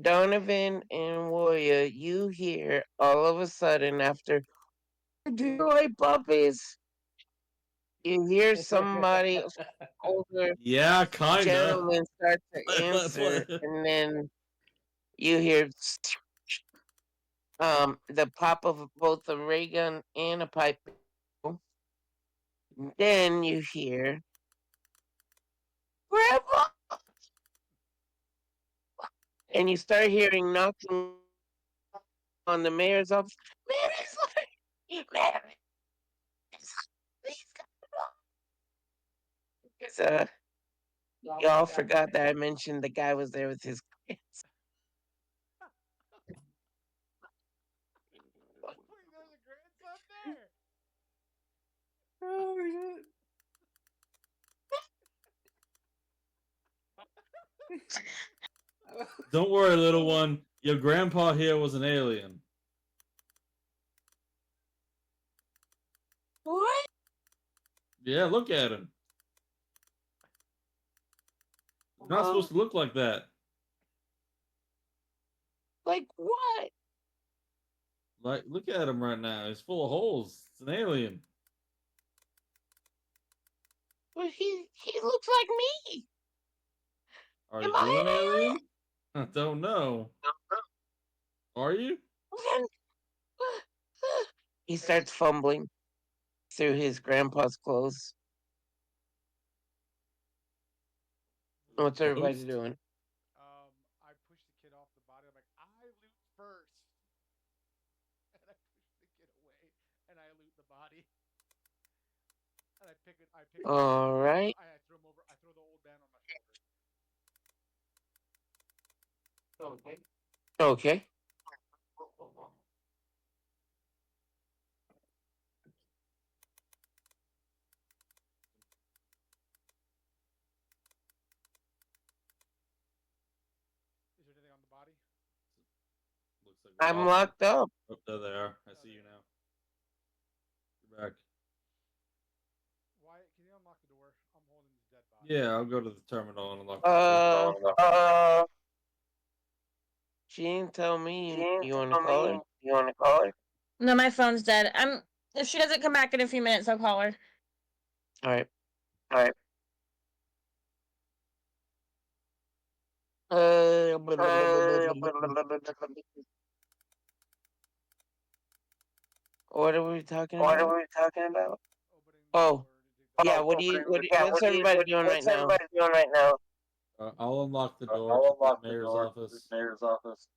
Donovan and Warrior, you hear all of a sudden after Detroit puppies, you hear somebody older Yeah, kinda. gentleman start to That's answer, what. and then you hear the pop of both a ray gun and a pipe. Then you hear Grandpa, and you start hearing knocking on the mayor's office. Mayor's office, Mayor, please come. 'Cause, y'all forgot that I mentioned the guy was there with his kids. Wait, there's a grandson there. Oh Don't worry, little one. Your grandpa here was an alien. What? Yeah, look at him. He's not supposed to look like that. Like what? Like, look at him right now. He's full of holes. It's an alien. Well, he looks like me. Are Am you I an alien? I don't know. Are you? an alien? He starts fumbling through his grandpa's clothes. What's everybody Ghost? doing? I pushed the kid off the body. I'm like, I loot first, and I push the kid away, and I loot the body, and I pick him up, All right. I throw him over. I throw the old man on my shoulder. Okay. Is there anything on the body? Looks like a I'm body. locked up. Oh, there they are. I Oh, see there you you now. are. You're back. Wyatt, can you unlock the door? I'm holding this dead body. Yeah, I'll go to the terminal and unlock the door. She didn't tell me You you want to call her. want to call her? No, my phone's dead. If she doesn't come back in a few minutes, I'll call her. All right. All right. Blah, blah, blah, blah, blah, blah, blah. What are we talking What about? are we talking about? Opening the Oh, door to dig the yeah. body. What's everybody doing right What's now? everybody doing right now? I'll unlock the door to I'll the unlock the mayor's door to the office. mayor's office.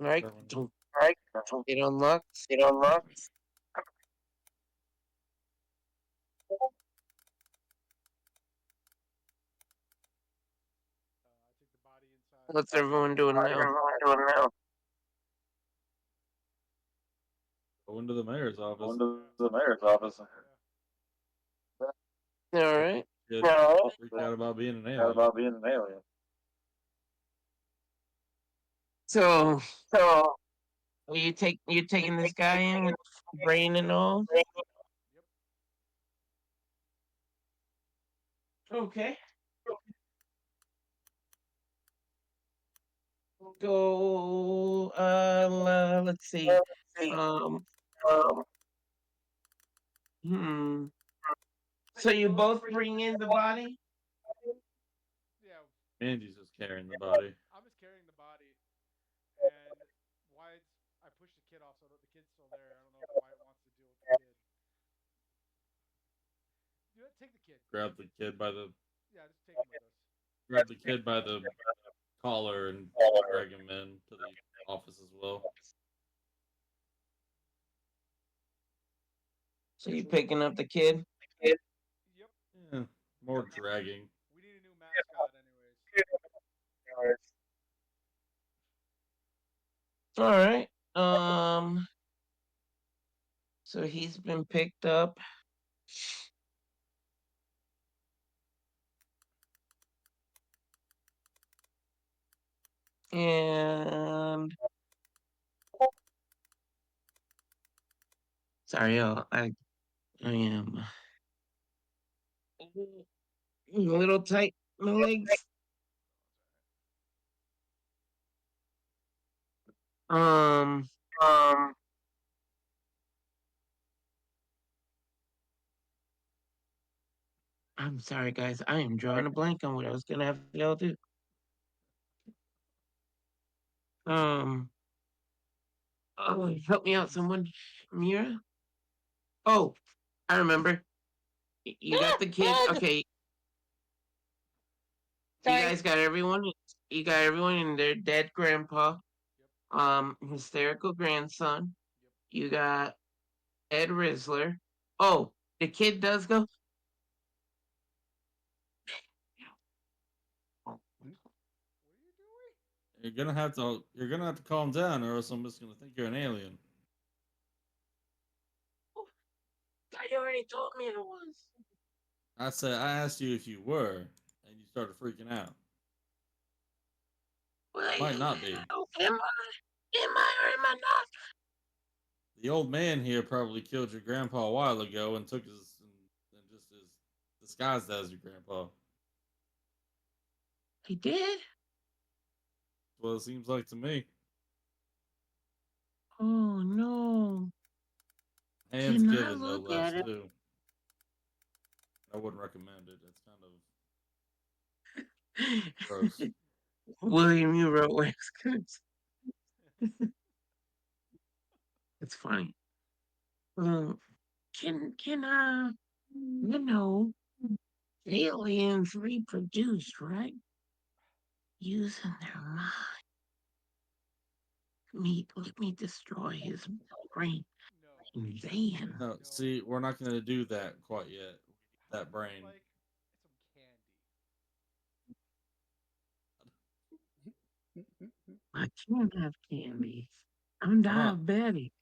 All right. Terminal. All right. It unlocks. It unlocks. I take the body inside. What's everyone doing What are now? everyone doing now? Go into the mayor's office. Going to the mayor's office. All right. Kid No. freak out about being an How alien. about being an alien? So So you taking this guy in with brain and all? Yep. Okay. Go. Let's see. Um. Hmm. So you both bring in the body? Yeah, Andy's just carrying the body. I'm just carrying the body, and Wyatt's. I pushed the kid off, so the kid's still there. I don't know if Wyatt wants to deal with the kid. Take the kid. Grab the kid by the Yeah, just take him with us. collar and drag him in to the office as well. So you picking up the kid? Yep. Yeah, more dragging. We need a new mascot, anyways. All right. So he's been picked up. And sorry, y'all. I am a little tight. My legs. Um. I'm sorry, guys. I am drawing a blank on what I was gonna have y'all do. Um. Oh, help me out, someone. Mira. Oh, I remember. You got the kid. Okay, you Sorry. guys got everyone. You got everyone and their dead grandpa. Yep. Hysterical grandson. Yep. You got Ed Rizzler. Oh, the kid does go. What are you doing? You're gonna have to calm down, or else I'm just gonna think you're an alien. You already told me I was. I asked you if you were, and you started freaking out. Well, Might not be. am I or am I not? The old man here probably killed your grandpa a while ago and took his and just is disguised as your grandpa. He did. That's what it seems like to me. Oh no! Hands Can I given, no look less, at it? too. I wouldn't recommend it. It's kind of gross. William, you wrote wax goods. It's funny. Um, can aliens reproduce, right? Using their mind. Let me destroy his brain. No. And then No, No. see, we're not going to do that quite yet. We need How that would you brain. like some candy? I can't have candy. I'm Why not? diabetic. It's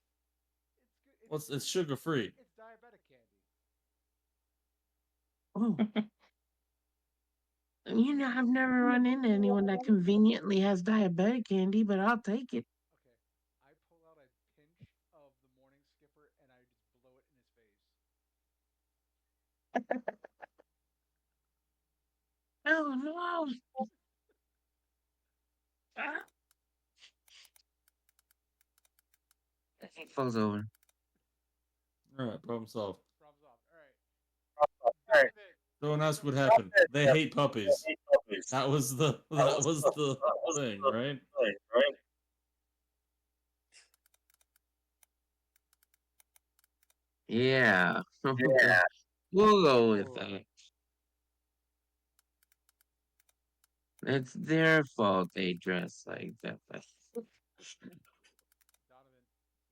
good. Well, it's sugar free. It's diabetic candy. Oh, I've never run into anyone that conveniently has diabetic candy, but I'll take it. Okay. I pull out a pinch of the morning skipper and I just blow it in his face. Oh no! Ah. It falls over. All right, problem solved. Problem solved. All right. Donovan, Don't pick ask up what the kid. happened. They hate puppies. That was the thing, right? Yeah. We'll go with that. It's their fault they dress like that. Donovan,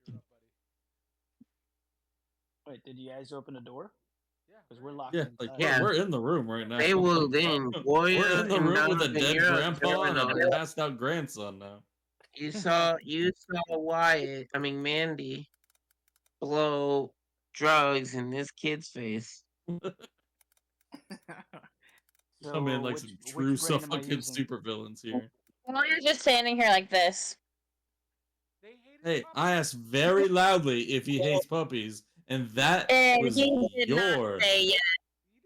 you're up, buddy. Wait, did you guys open the door? Yeah, Because we're we're in. locked Yeah, like inside. Yeah, we're in the room right now. they will then. We're Goya in the and room with a Donovan, dead you're grandpa observing and a them. passed out grandson now. You saw Wyatt, I mean Mandy, blow drugs in this kid's face. Come in So like some true which brain am I fucking using? supervillains here. Well, you're just standing here like this. They hated Hey, I puppies. asked very loudly if he hates puppies, and that And was he did not your. say yes. He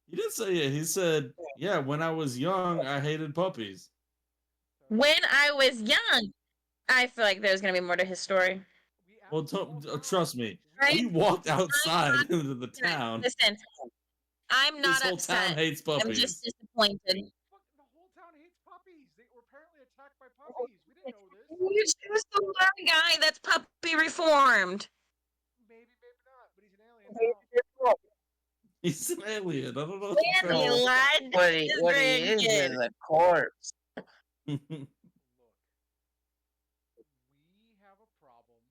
did. He did say it. He said, "Yeah, when I was young, I hated puppies." So When I was young, I feel like there's gonna be more to his story. we Well, absolutely. Oh God, trust me, we I, we walked I'm outside not into the upset. town. Listen, I'm This not whole town upset. hates I'm just puppies. disappointed. fuck. The whole town hates puppies. They were apparently attacked by puppies. We didn't know this. Who's the one guy that's puppy reformed? Maybe, maybe not. But he's an alien now. He's an alien. I don't know what to tell You So you. lied to his what he is grandkid. a corpse. Look, we have a problem.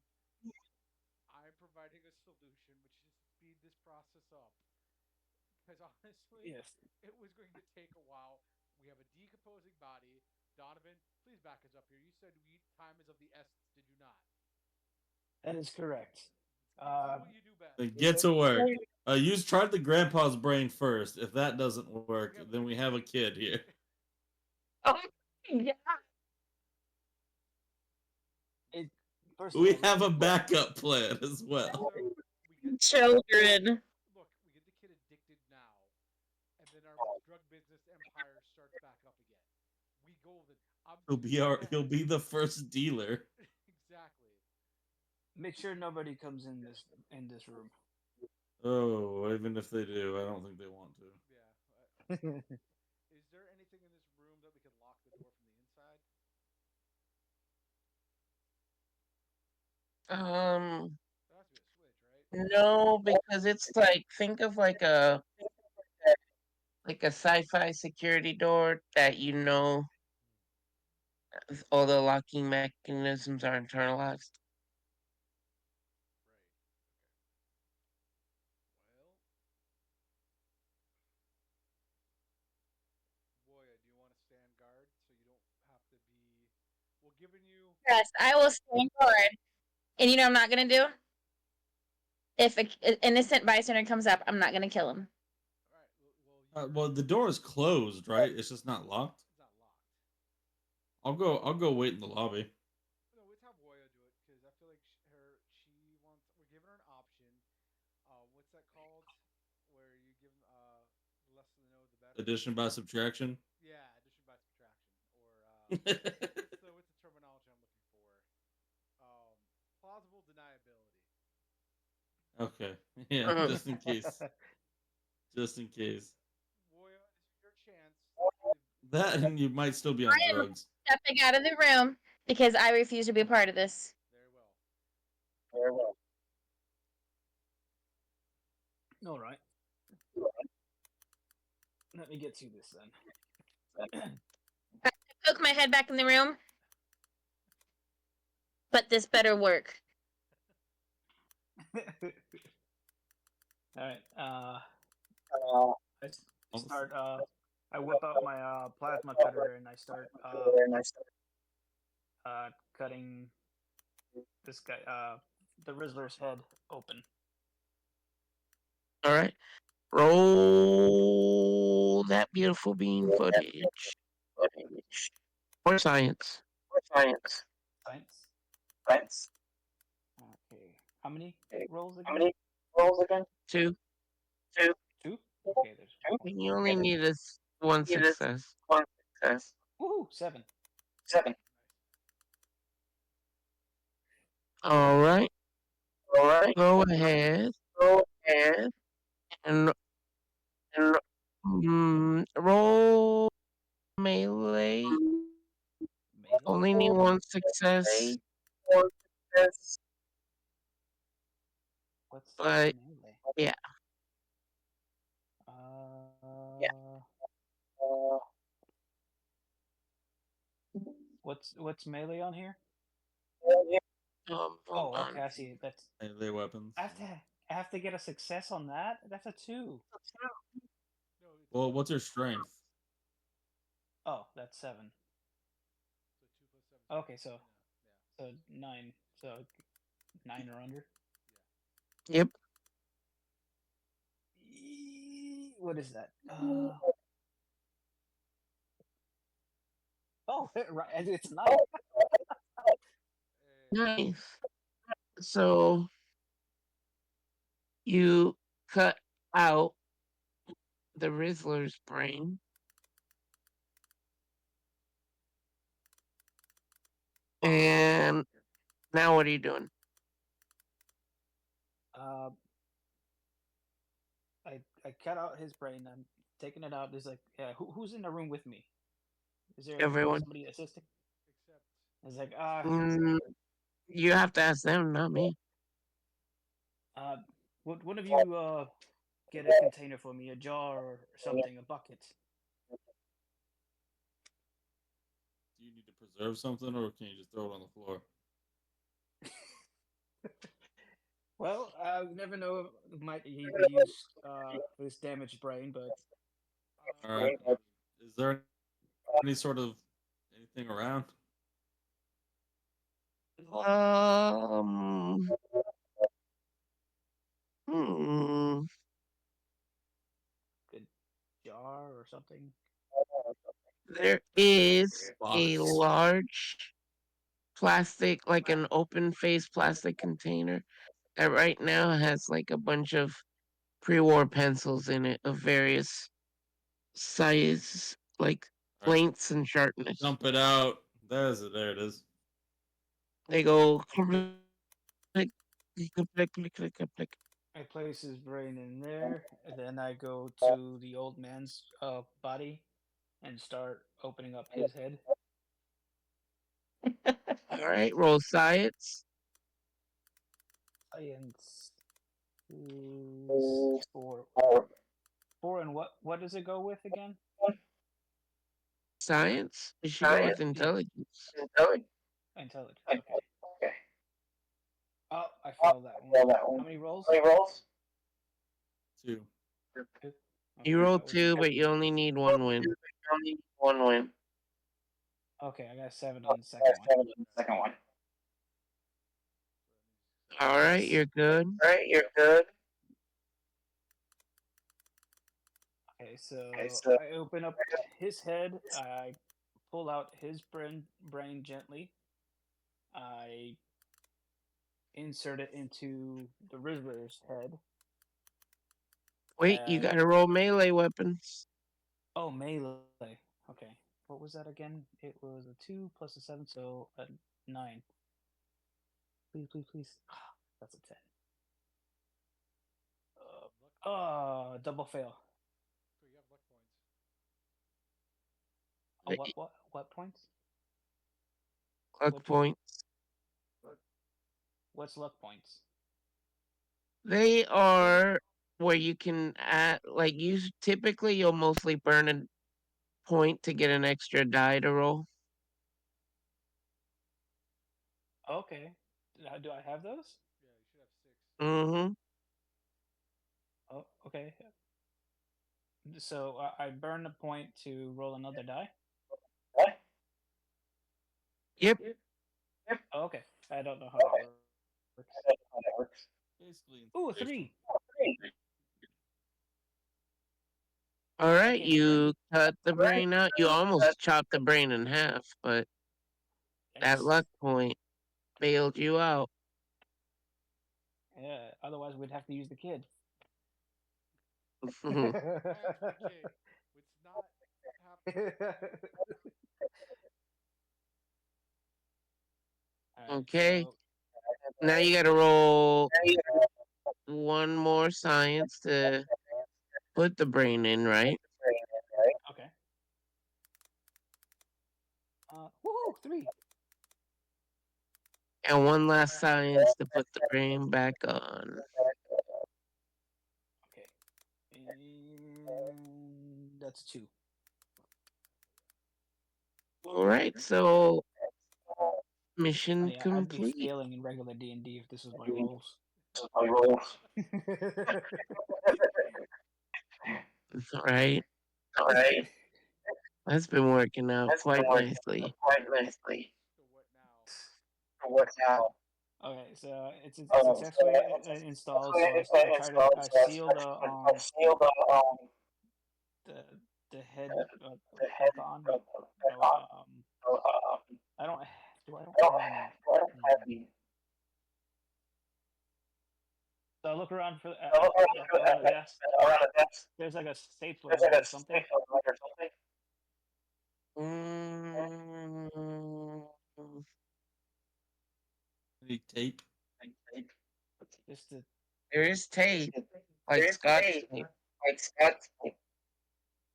I'm providing a solution, which is to speed this process up. Because honestly, Yes, it was going to take a while. We have a decomposing body. Donovan, please back us up here. You said time is of the essence, did you not? that is correct. Do Uh, what you do best. Then get to work. You tried the grandpa's brain first. If that doesn't work, We have then we have a kid here. Oh yeah. it first of We all, have a backup plan as well. so we get Children. look, we get the kid addicted now, and then our drug business empire starts back up again. We golden. I'm He'll be our. thinking He'll be the first dealer. exactly. make sure nobody comes in this room. Oh, even if they do, I don't think they want to. Yeah. Is there anything in this room that we can lock the door from the inside? Um, There has to be a switch, right? no, because it's like think of like a sci-fi security door that all the locking mechanisms are internalized. Right. Well, Boya, do you want to stand guard so you don't have to be? Well, giving you. Yes, I will stand guard. And you know what I'm not gonna do? If an innocent bystander comes up, I'm not gonna kill him. All right. Well, you Well, the door is closed, right? It's just not locked. It's not locked. I'll go. I'll go wait in the lobby. No, let's have Woya do it because I feel like she wants. We're giving her an option. What's that called? Where you give the less they know, the better. Addition by subtraction. Yeah, addition by subtraction, or what's the terminology I'm looking for? Plausible deniability. Okay. Yeah, Mhm. just in case. Just in case. Woya, this is your chance to give. That and you might still be on I am drugs. stepping out of the room because I refuse to be a part of this. Very well. All right. Let me get to this then. I poke my head back in the room, but this better work. All right. I start. I whip out my plasma cutter and I start cutting this guy, the Rizzler's head open. All right. Roll that beautiful bean footage. Or science. Science. Okay. How many rolls again? Two. Two. Okay. There's You only need one success. woohoo 7. Nice. All right. Go ahead and roll melee. Only need one success, What's but melee? yeah. What's melee on here? Hold Oh, on. okay. I see. That's Melee weapons. I have to get a success on that. That's a 2. No, it's Well, what's your strength? Oh, that's 7. so 2 plus 7. Okay, so Yeah. 9. So 9 or under. Yep. What is that? Oh, right. It's 9. Nice. So you cut out the Rizzler's brain. And now what are you doing? Uh, I cut out his brain. I'm taking it out. There's like, yeah, who's in the room with me? Is there Everyone. somebody assisting? Except It's like, Mm, you have to ask them, not me. uh, would one of you get a container for me, a jar or something, a bucket? Do you need to preserve something, or can you just throw it on the floor? Well, you never know. It might be used for this damaged brain, but All right. Is there any sort of anything around? Um, hmm, good jar or something. there is a Box. large plastic, like an open face plastic container that right now has like a bunch of pre-war pencils in it of various size, like All right. lengths and sharpness. Dump it out. There's it. There it is. They go click, click, click, click, click, click, click, click. I place his brain in there, and then I go to the old man's body and start opening up his head. All right, roll science. Science is four. Four and what does it go with again? Science? It should go with Yeah, intelligence. intelligence. Okay. Oh, I failed that one. How many rolls? 2. Two. You Okay, roll that was a. 2, but you only need 1 win. Okay, I got a 7 on the second one. All right, Nice. you're good. Okay, so I open up his head. I pull out his brain gently. I insert it into the Rizzler's head. Wait, you I gotta roll melee weapons. Oh, melee. Okay. What was that again? It was a 2 plus a 7, so a 9. Please, please, please. That's a 10. luck. Double fail. So you have luck points. Oh, what points? Luck What point. what's luck points? They are where you can add, like, typically you'll mostly burn a point to get an extra die to roll. Okay. Do I have those? Yeah, you should have 6. Mm-hmm. Oh, okay. So I burn a point to roll another die. Yep. Oh, okay. I don't know how that works. Basically Ooh, a inspiration. 3. All I right, can't do that. you cut the brain out. You almost chopped the brain in half, but that Yikes. luck point bailed you out. Yeah. Otherwise, we'd have to use the kid. That's the kid. It's not happening. All right. Okay, So now you gotta roll one more science to put the brain in, right? okay. Woohoo! 3. And one last science to put the brain back on. Okay. And that's 2. All right, so mission Funny, I'd be complete. failing in regular D&D if this was my rolls. All right, that's been working out quite nicely. So what now? Okay, so it's successfully installed. So I try to I seal the the head back on. No, I don't do I don't have any. Mm. So I look around for around the desk. There's like a stapler or something. Mm, Any tape? Just to there is tape, like Scotch tape.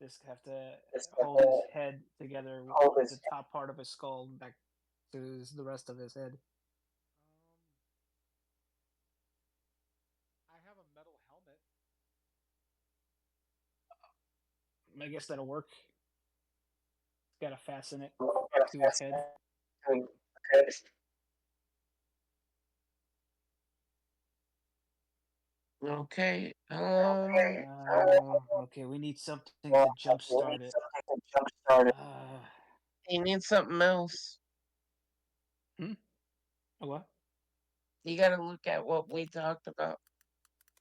just have to hold his head together with the top part of his skull back to the rest of his head. I have a metal helmet. I guess that'll work. Gotta fasten it to his head. Okay. Okay, we need something to jumpstart it. You need something else. What? You got to look at what we talked about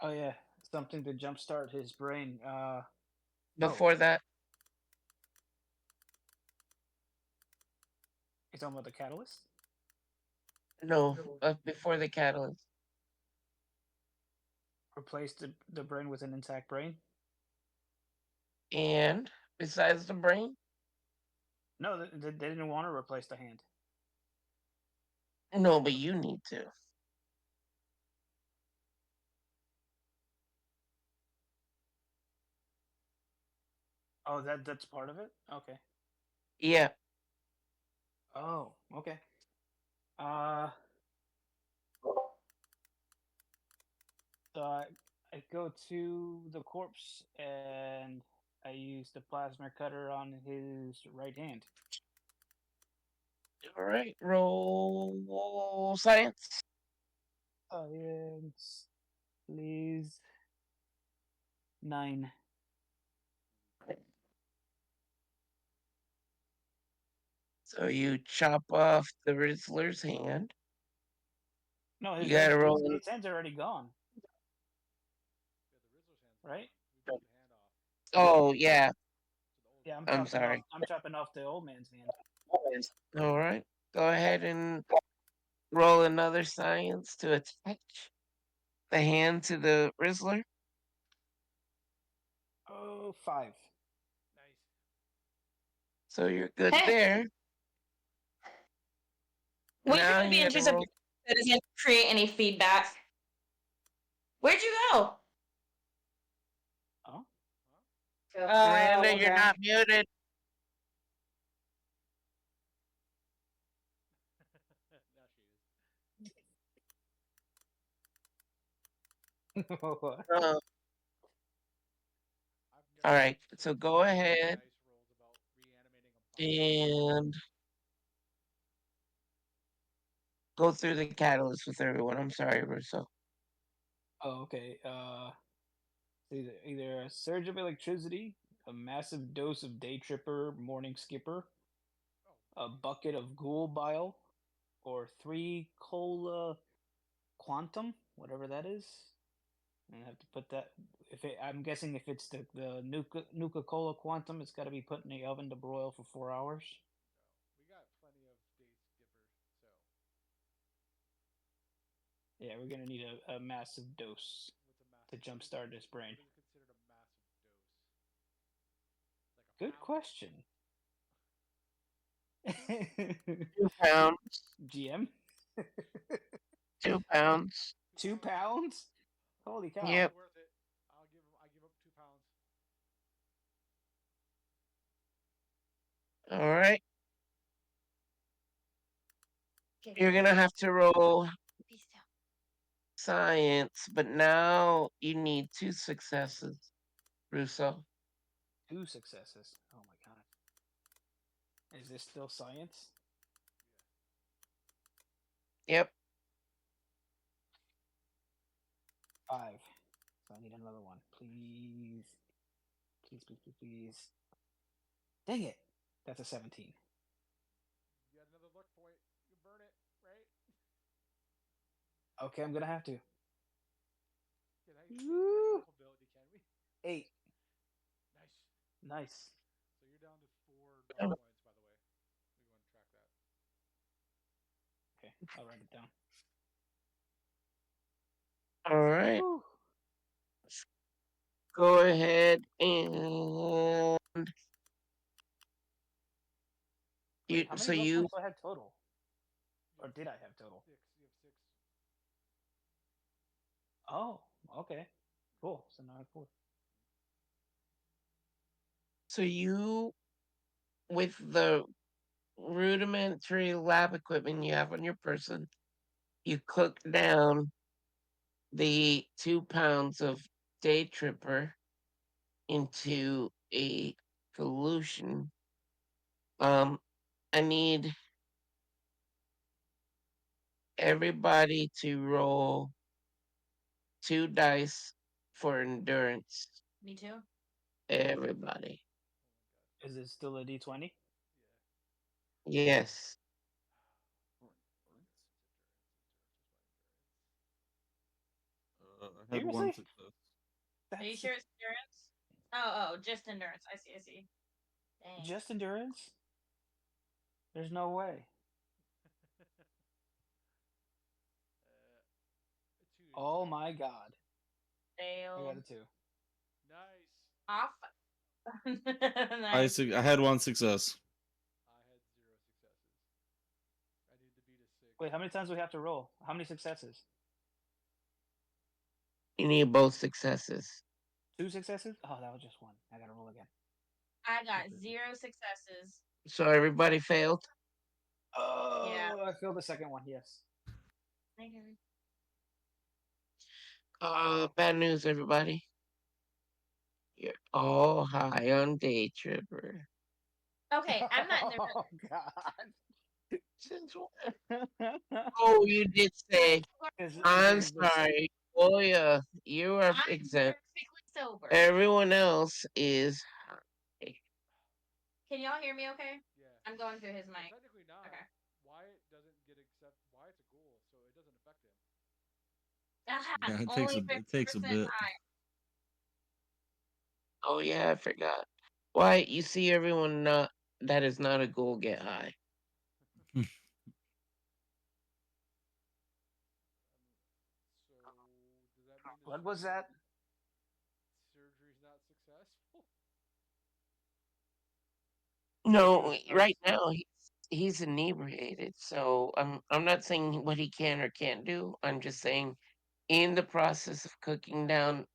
Oh yeah, something to jumpstart his brain. before that. You talking about the catalyst? No, before the catalyst. Replace the brain with an intact brain? And besides the brain? No, they didn't want to replace the hand. No, but you need to. Oh, that's part of it? Okay. Yeah. Oh, okay. Uh, so I go to the corpse and I use the plasma cutter on his right hand. All right. Roll science. Science, please. 9. So you chop off the Rizzler's hand. No, You got to roll. his hand's already gone, Yeah, the Rizzler's hand's right? gone. We broke the hand off. Oh, yeah. So the old Yeah, I'm sorry. I'm chopping off the old man's hand. All right. Go ahead and roll another science to attach the hand to the Rizzler. Oh, 5. nice. So you're good Hey. there. We Now could be you got to interested roll. that doesn't create any feedback. Where'd you go? Oh, Miranda, you're okay. not muted. now she is. Uh, all right. So go ahead Dice rolls about reanimating a body. and go through the catalyst with everyone. I'm sorry, Russo. oh, okay. Either a surge of electricity, a massive dose of day tripper, morning skipper, a bucket of ghoul bile, or 3 cola quantum, whatever that is. And I have to put that. I'm guessing if it's the Nuka Cola quantum, it's got to be put in the oven to broil for 4 hours. We got plenty of day skippers, so. Yeah, we're gonna need a massive dose to What's a massive? jumpstart his brain. What is considered a massive dose? Like a Good pound? question. 2 pounds. GM. 2 pounds. 2 pounds? Holy cow! Yep. Worth it. I give up 2 pounds. All right. You're gonna have to roll science, but now you need 2 successes, Russo. 2 successes. Oh my god. Is this still science? Yep. 5. So I need another one. Please. Please, please, please, please. Dang it. That's a 17. You got another luck point. You can burn it, right? Okay, I'm gonna have to. Can I get a help ability, can we? 8. Nice. Nice. So you're down to 4 luck points, by the way. We want to track that. Okay, I'll write it down. All right. Whew. go ahead and Wait, how many so love you points do I have total? You Or have did I have total? six. You have six. Oh, okay. Cool. So now I have four. so you with the rudimentary lab equipment you have on your person, you cook down the 2 pounds of day tripper into a solution. I need everybody to roll 2 dice for endurance. Me too. Everybody. Oh Is it still a D20? my god. Yes. I had one Seriously? success. Are you That's sure it's endurance? Oh, just endurance. I see. I see. Dang. just endurance? There's no way. Two is Oh fine. my god. I got Failed. a two. Nice. Off. I Nice. I had one success. I had 0 successes. I need to beat a six. Wait, how many times do we have to roll? How many successes? You need both successes. Two successes? Oh, that was just one. I gotta roll again. I got 0 successes. So everybody failed. Yeah. Oh, I failed the second one. Yes. Bad news, everybody. You're all high on day tripper. Okay, I'm not in the Oh god. Since oh, you did say. I'm Because this. sorry. Oh yeah, you are I'm exempt. perfectly sober. Everyone else is high. Can y'all hear me okay? Yeah. I'm going through his Well, mic. technically not. Okay. Wyatt doesn't get accept. Wyatt's a ghoul, so it doesn't affect him. Aha, Yeah, only it takes a 50% bit. high. Oh yeah, I forgot. Why you see everyone not that is not a ghoul get high. So does that mean What was that? surgery's not successful? No, right now he's inebriated. So I'm not saying what he can or can't do. I'm just saying in the process of cooking down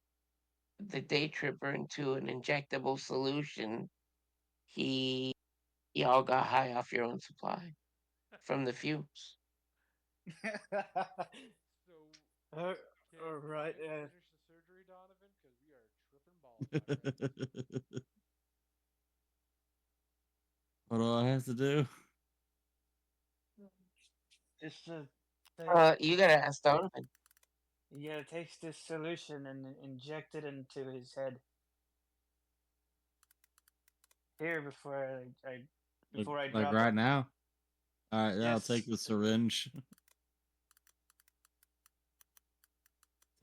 the day tripper into an injectable solution, he y'all got high off your own supply from the fumes. So uh, can all right. Wyatt finish the surgery, Donovan? Because we are tripping balls on our ass. What do I have to do? Just You gotta ask Donovan. you gotta take this solution and inject it into his head. Here before I Like drop right him. now? All right, yeah, I'll Yes. take the syringe.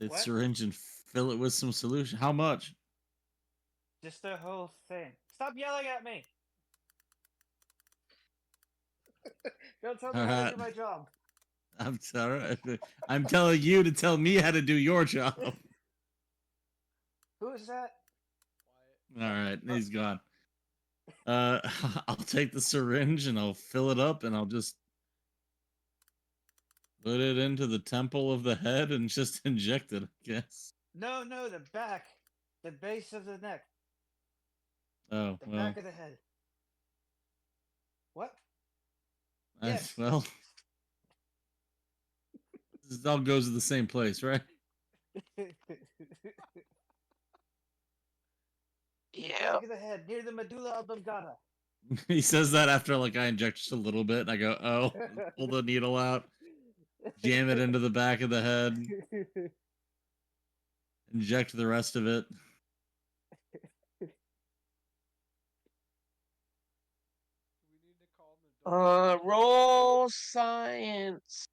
Take the What? syringe and fill it with some solution. How much? Just the whole thing. Stop yelling at me. Don't tell me All how to right. do my job. I'm sorry. I'm telling you to tell me how to do your job. Who is that? All Wyatt. right, he's gone. I'll take the syringe and I'll fill it up and I'll just put it into the temple of the head and just inject it, I guess. No, the back. The base of the neck. Oh, The well. back of the head. What? I, Yes. well, this all goes to the same place, right? Yeah. Back of the head, near the medulla oblongata. He says that after like I inject just a little bit and I go, oh, pull the needle out, jam it into the back of the head, inject the rest of it. We need to call an adult. Roll science.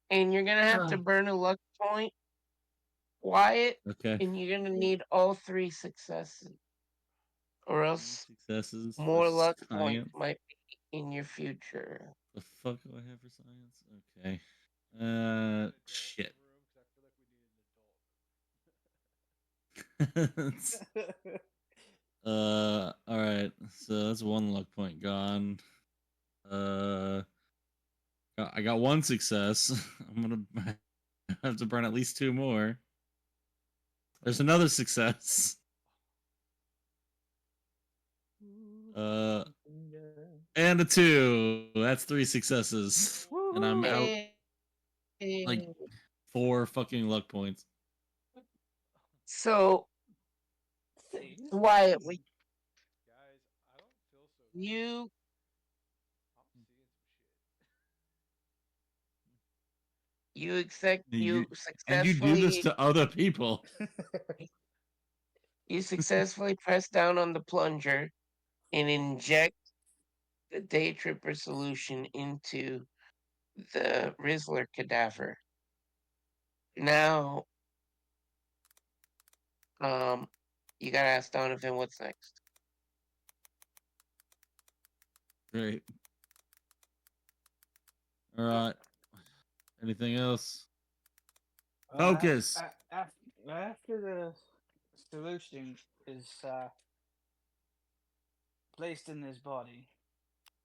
And you're gonna have to burn a luck point, Wyatt, Okay. and you're gonna need all 3 successes. Or 3 else successes for more luck points science. might be in your future. The fuck do I have for science? Okay. We need an adult in Shit. the room because I feel like we need an adult. All right. So that's one luck point gone. Uh, I got one success. I'm gonna have to burn at least two more. There's another success. Uh, and a two. That's three successes, and I'm Woohoo! out Hey, like four fucking luck points. so See? Wyatt, Guys, I don't feel so good. you I'm seeing some shit. you And you do this successfully to other people. press down on the plunger and inject the day tripper solution into the Rizzler cadaver. Now, um, you gotta ask Donovan what's next. Great. All right. Anything else? Focus. After the solution is placed in his body,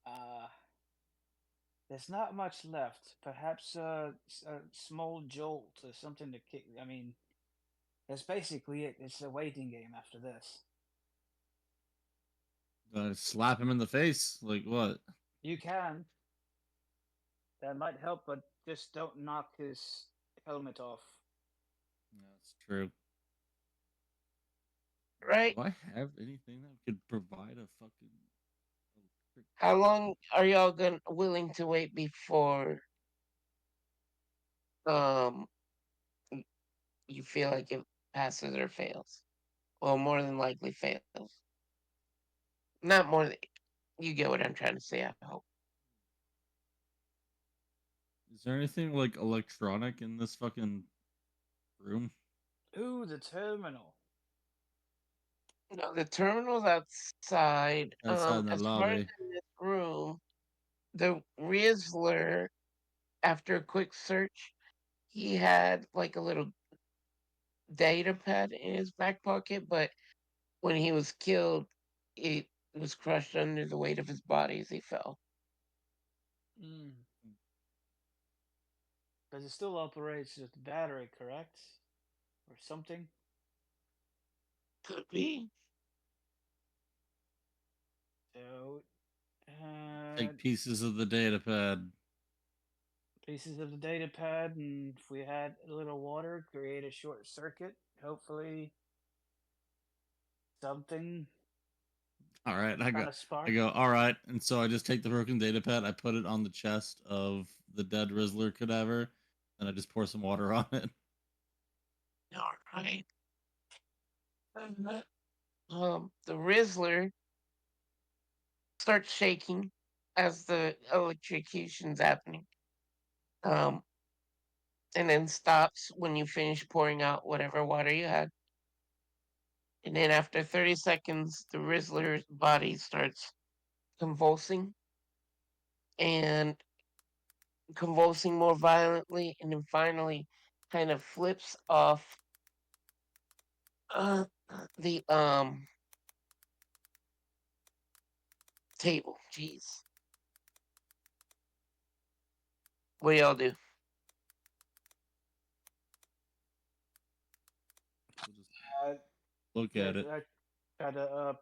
uh, there's not much left. Perhaps a small jolt or something to kick. I mean, that's basically it. It's a waiting game after this. Slap him in the face. Like what? You can. That might help, but just don't knock his helmet off. That's true. Right? Do I have anything that could provide a fucking electric How long are y'all willing to wait before um you feel like it passes or fails? Well, more than likely fails. Not more than you get what I'm trying to say. I hope. Is there anything like electronic in this fucking room? Ooh, the terminal. No, the terminal's outside. Outside the As far as lobby. in this room, the Rizzler, after a quick search, he had like a little data pad in his back pocket, but when he was killed, it was crushed under the weight of his body as he fell. Mm. Because it still operates with battery, correct? Or something? Could be. So, Take pieces of the data pad. pieces of the data pad, and if we had a little water, create a short circuit. Hopefully, something All right, kind of I spark. go. All right, and so I just take the broken data pad. I put it on the chest of the dead Rizzler cadaver, and I just pour some water on it. All right. The Rizzler starts shaking as the electrocution's happening. Um, and then stops when you finish pouring out whatever water you had. And then after 30 seconds, the Rizzler's body starts convulsing and convulsing more violently, and then finally kind of flips off uh, the table. Jeez. What do y'all do? We'll just Uh, look at it. I try to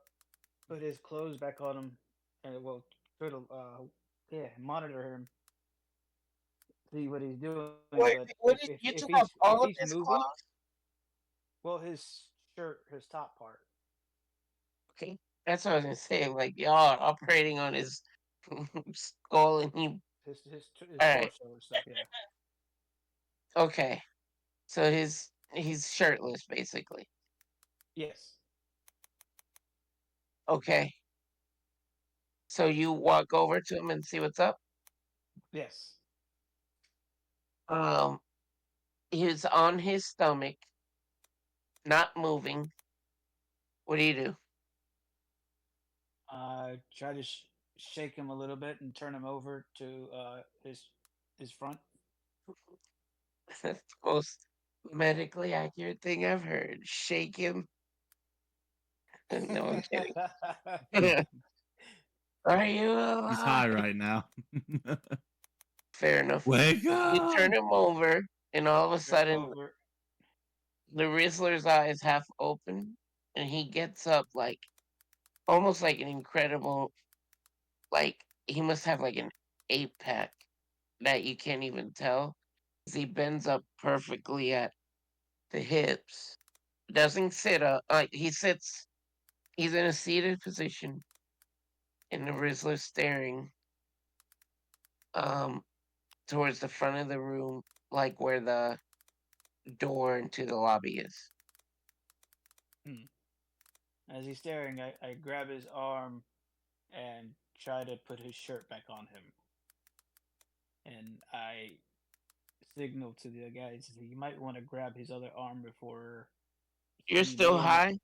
put his clothes back on him, and well, try to monitor him, see what he's doing. But Wait, what did you took off if all he's of his moving, clothes? well, his shirt, his top part, Okay, that's what I was gonna say. Like y'all are operating on his skull, and he. his All right, torso and stuff. Yeah. okay. So he's shirtless basically. Yes. Okay. So you walk over to him and see what's up. Yes. Um, he's on his stomach, not moving. What do you do? Try to shake him a little bit and turn him over to his front. That's the most medically accurate thing I've heard. Shake him. No, I'm kidding. Are you He's high alive? right now. Fair enough. Wake You turn up! him over, and all of a Go sudden, over. the Rizzler's eyes half open, and he gets up like almost like an incredible, like he must have like an 8 pack that you can't even tell. He bends up perfectly at the hips. Doesn't sit up. He sits. He's in a seated position, and the Rizzler's staring um towards the front of the room, like where the door into the lobby is. Hmm. As he's staring, I grab his arm and try to put his shirt back on him. And I signal to the guys that you might want to grab his other arm before You're he still may. high,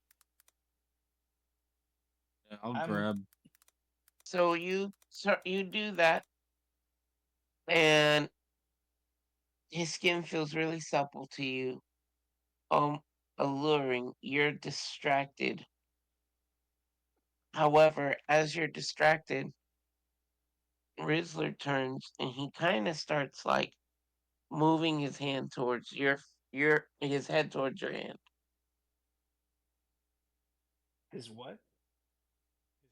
Yeah, I'll I'm grab. so you do that, and his skin feels really supple to you, um, alluring. You're distracted. However, as you're distracted, Rizzler turns and he kind of starts like moving his hand towards your his head towards your hand. his what?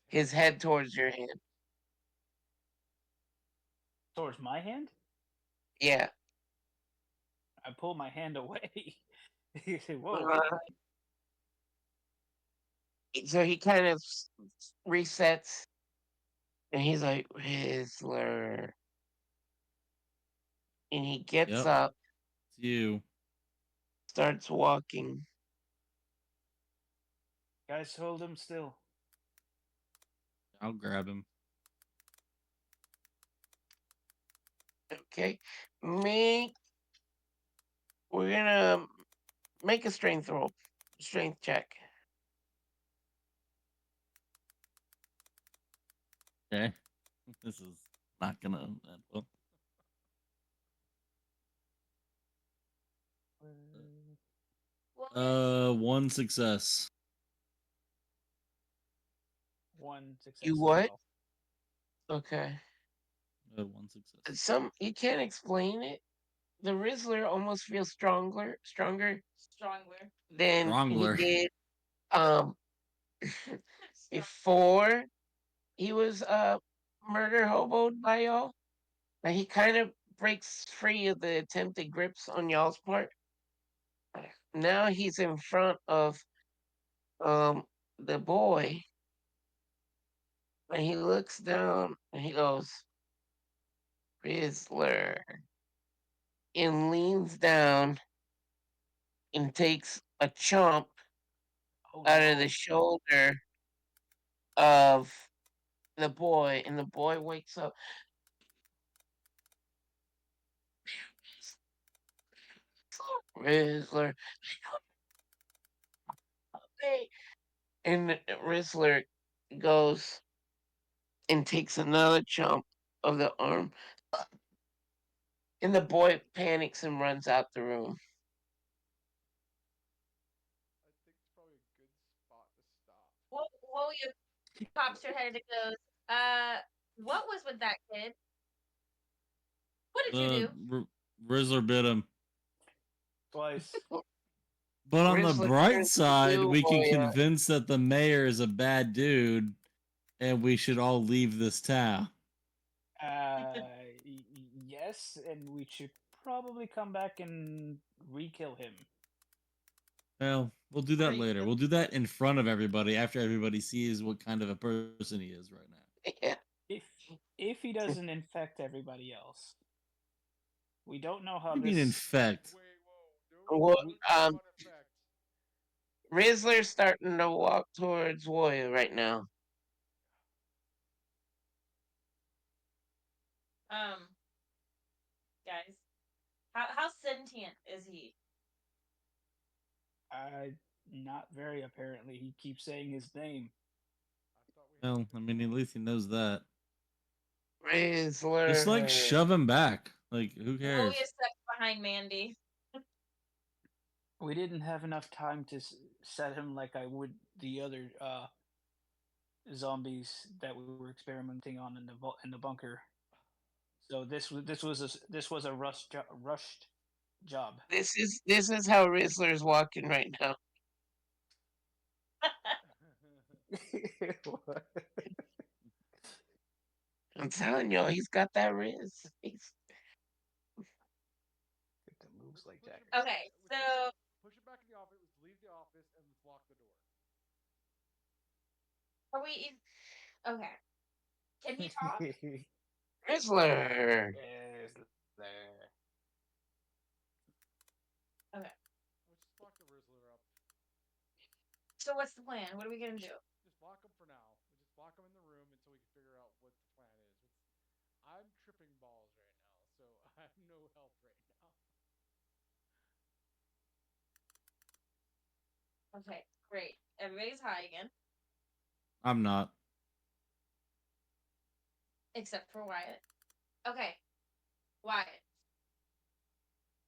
His head towards your hand. Towards my hand? Yeah. I pull my hand away. He said, "Whoa, Uh, so he kind of resets and he's like, Rizzler. And he gets Yep, up, it's you. starts walking. guys, hold him still." I'll grab him. Okay. Make we're gonna make a strength roll. Strength check. Okay. This is not gonna end well. One success. One success You as what? well. Okay. One success. Some you can't explain it. The Rizzler almost feels stronger than he Strongler. did um before he was murder hoboed by y'all. Like he kind of breaks free of the attempted grips on y'all's part. Now he's in front of um the boy and he looks down and he goes, Rizzler, and leans down and takes a chomp Oh out of the no! shoulder of the boy, and the boy wakes up. Rizzler, hey. And Rizzler goes and takes another chomp of the arm, and the boy panics and runs out the room. I think it's probably a good spot to stop. Whoa, you pops your head and goes, what was with that kid? What did you The do? Rizzler bit him. Twice. But on the Rizzler bright turns to side, you, we can Moya. convince that the mayor is a bad dude, and we should all leave this town. Yes, and we should probably come back and re-kill him. Well, we'll do that later. We'll do that in front of everybody after everybody sees what kind of a person he is right now. Yeah. If if he doesn't infect everybody else, we don't know how What do you mean this. infect? Wait, whoa, no Well, We, words about effect. Rizzler's starting to walk towards Moya right now. Um, guys, how sentient is he? not very apparently. He keeps saying his name. I thought we had Well, I mean, at least he knows that. Just like Rizzler. shove him back. Like, who Moya cares? stuck behind Mandy. We didn't have enough time to set him like I would the other zombies that we were experimenting on in the bunker. So this was a rushed job. This is how Rizzler's walking right now. What? I'm telling you, he's got that Riz. He's Get the moves let's like push him. Jagger. Okay, so Push him back in the office. Let's leave the office and let's lock the door. are we? Okay, can he talk? Rizzler. Yes, there. Okay, Let's just lock the Rizzler up. so what's the plan? What are we gonna do? Just lock him for now. We just lock him in the room until we can figure out what the plan is. I'm tripping balls right now, so I have no help right now. Okay, great. Everybody's high again, I'm not. except for Wyatt. Okay, Wyatt.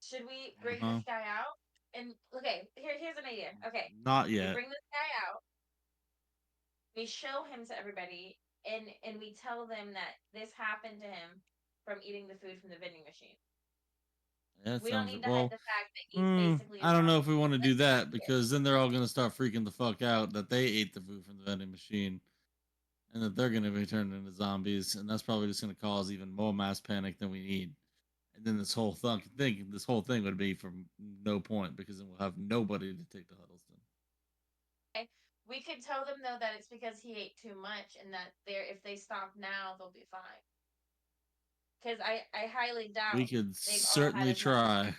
Should we bring Uh-huh. this guy out? And okay, here's an idea. Okay, Not we yet. bring this guy out. We show him to everybody, and we tell them that this happened to him from eating the food from the vending machine. That We don't sounds need to hide well. the fact that he's basically a I don't know zombie. if we want to do Let's that do it. because then they're all gonna start freaking the fuck out that they ate the food from the vending machine and that they're gonna be turned into zombies, and that's probably just gonna cause even more mass panic than we need. And then this whole thing would be from no point because then we'll have nobody to take to Huddleston. Okay. We could tell them though that it's because he ate too much, and that if they stop now, they'll be fine. Because I highly We doubt could they've all had certainly as much. try.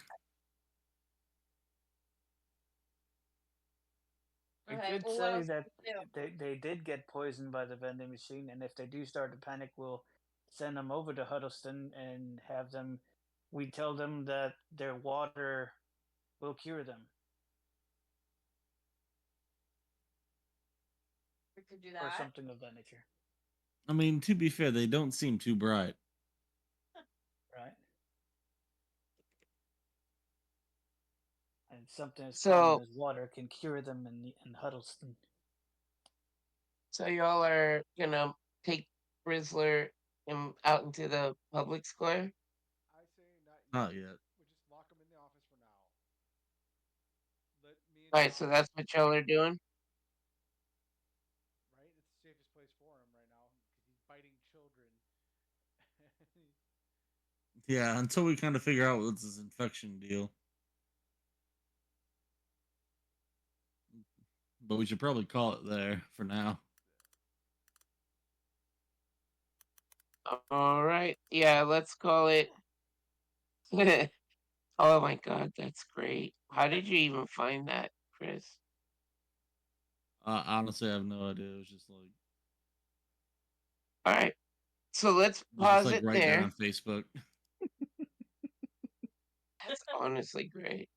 I Okay. did Well, what say else that can we do? they did get poisoned by the vending machine, and if they do start to panic, we'll send them over to Huddleston and have them. We tell them that their water will cure them, We could do or that. something of that nature, I mean, to be fair, they don't seem too bright. right? And something as common So as water can cure them in Huddleston. so y'all are gonna take Rizzler out into the public square. I say not Not yet. yet. We just lock him in the office for now. Let me and All right, so Don, that's what y'all are doing. right? It's the safest place for him right now because he's biting children. Yeah, until we kind of figure out what's this infection deal. But we should probably call it there for now. All right, yeah, let's call it. Oh my god, that's great. How did you even find that, Chris? Honestly, I have no idea. All right, so let's It was just pause like it right there there. on Facebook. That's honestly great.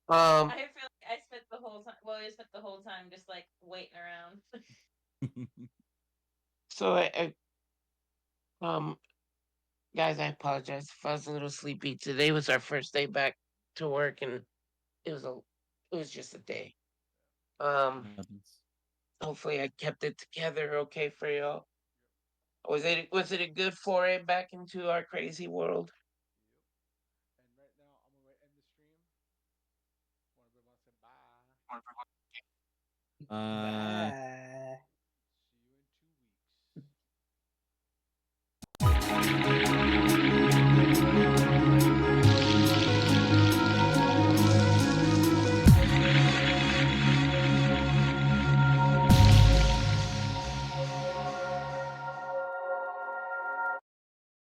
I feel like I spent the whole time. Well, I spent the whole time just like waiting around. So um, guys, I apologize if I was a little sleepy. Today was our first day back to work, and it was a, it was just a day. Um, Happens. hopefully I kept it together okay for y'all. Was it a good foray back into our crazy world? Yep. And right now, I'm gonna end the stream. One everyone say bye. Uh, Bye.